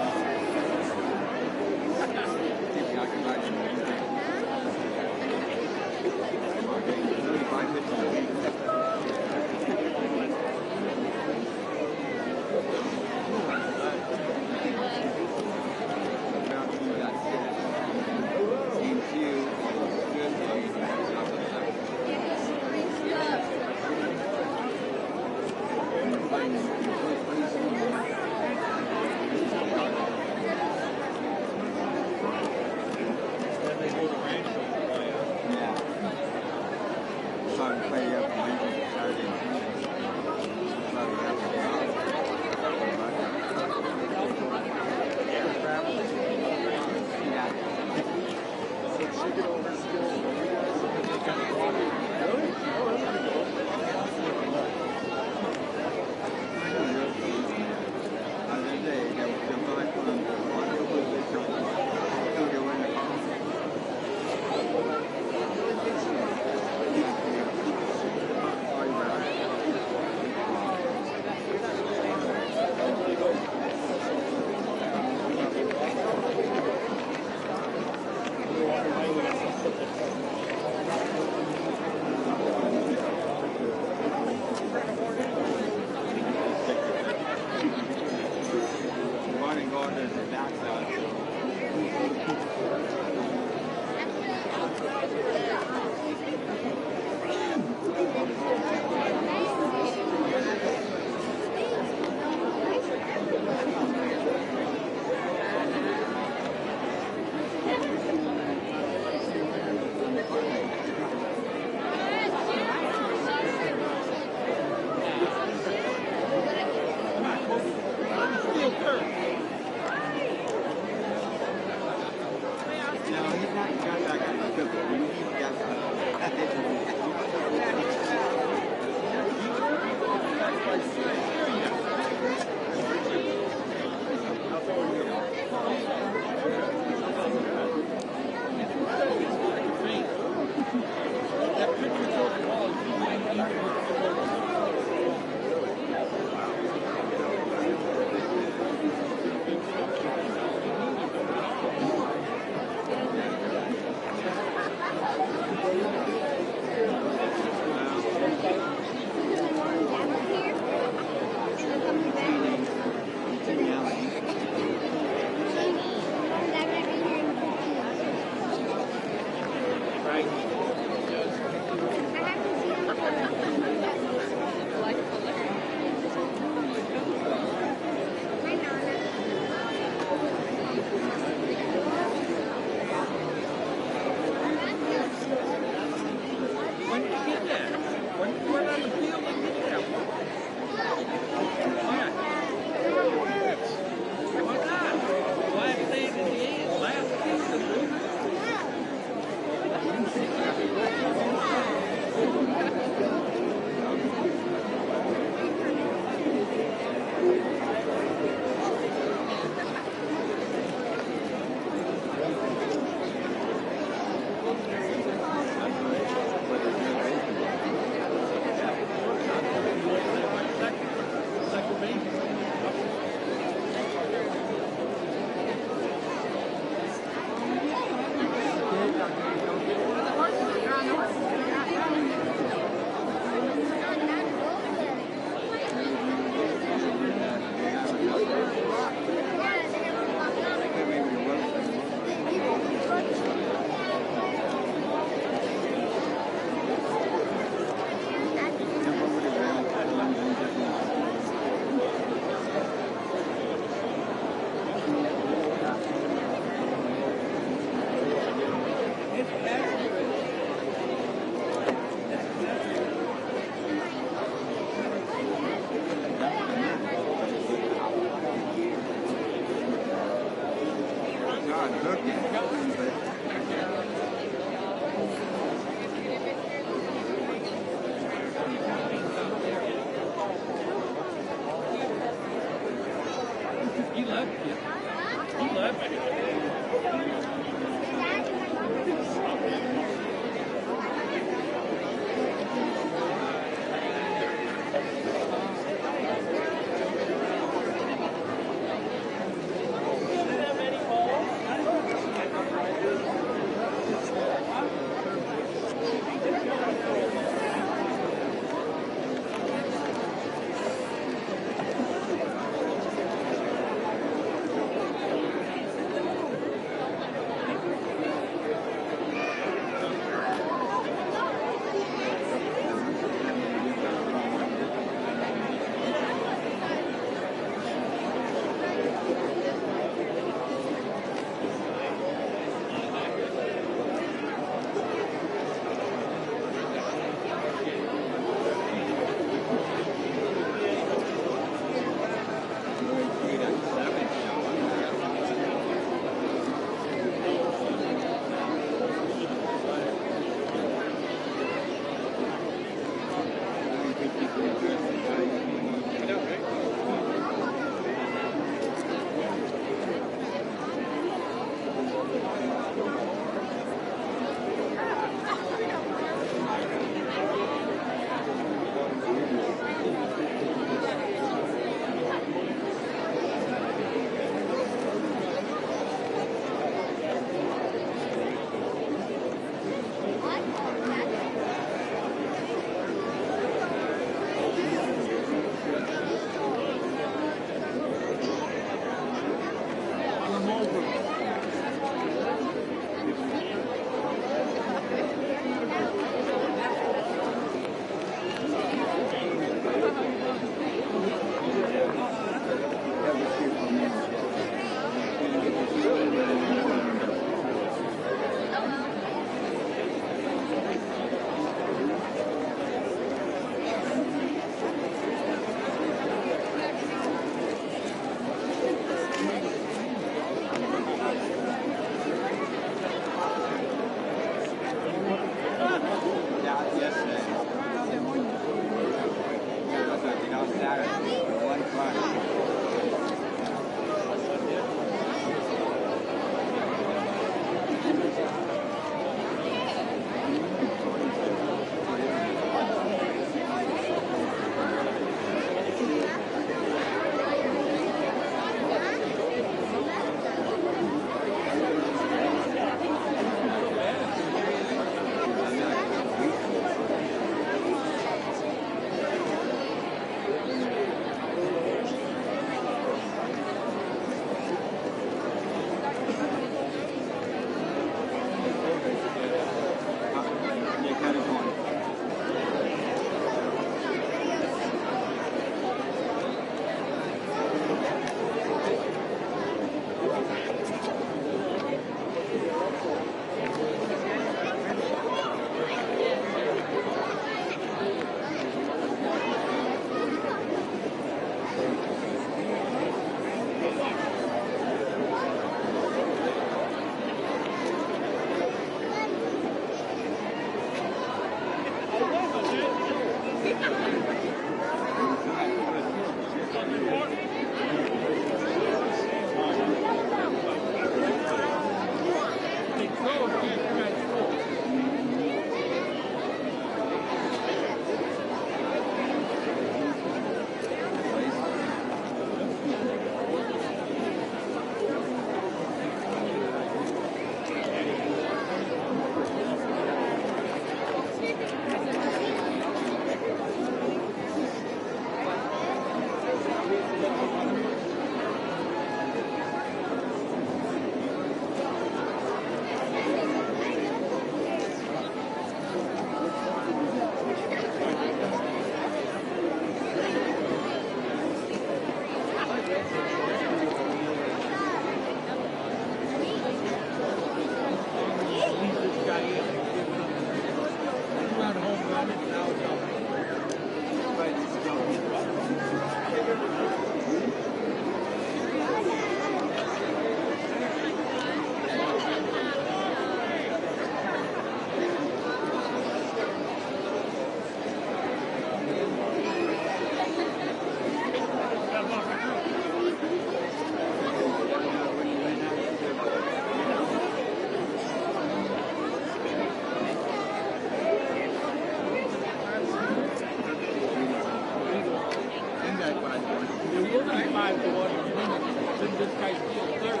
5 to 1 minutes. Then this guy steals third.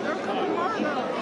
They're coming hard now.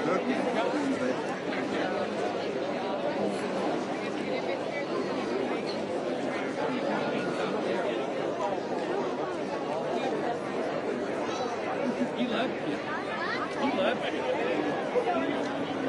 He left you. He left you.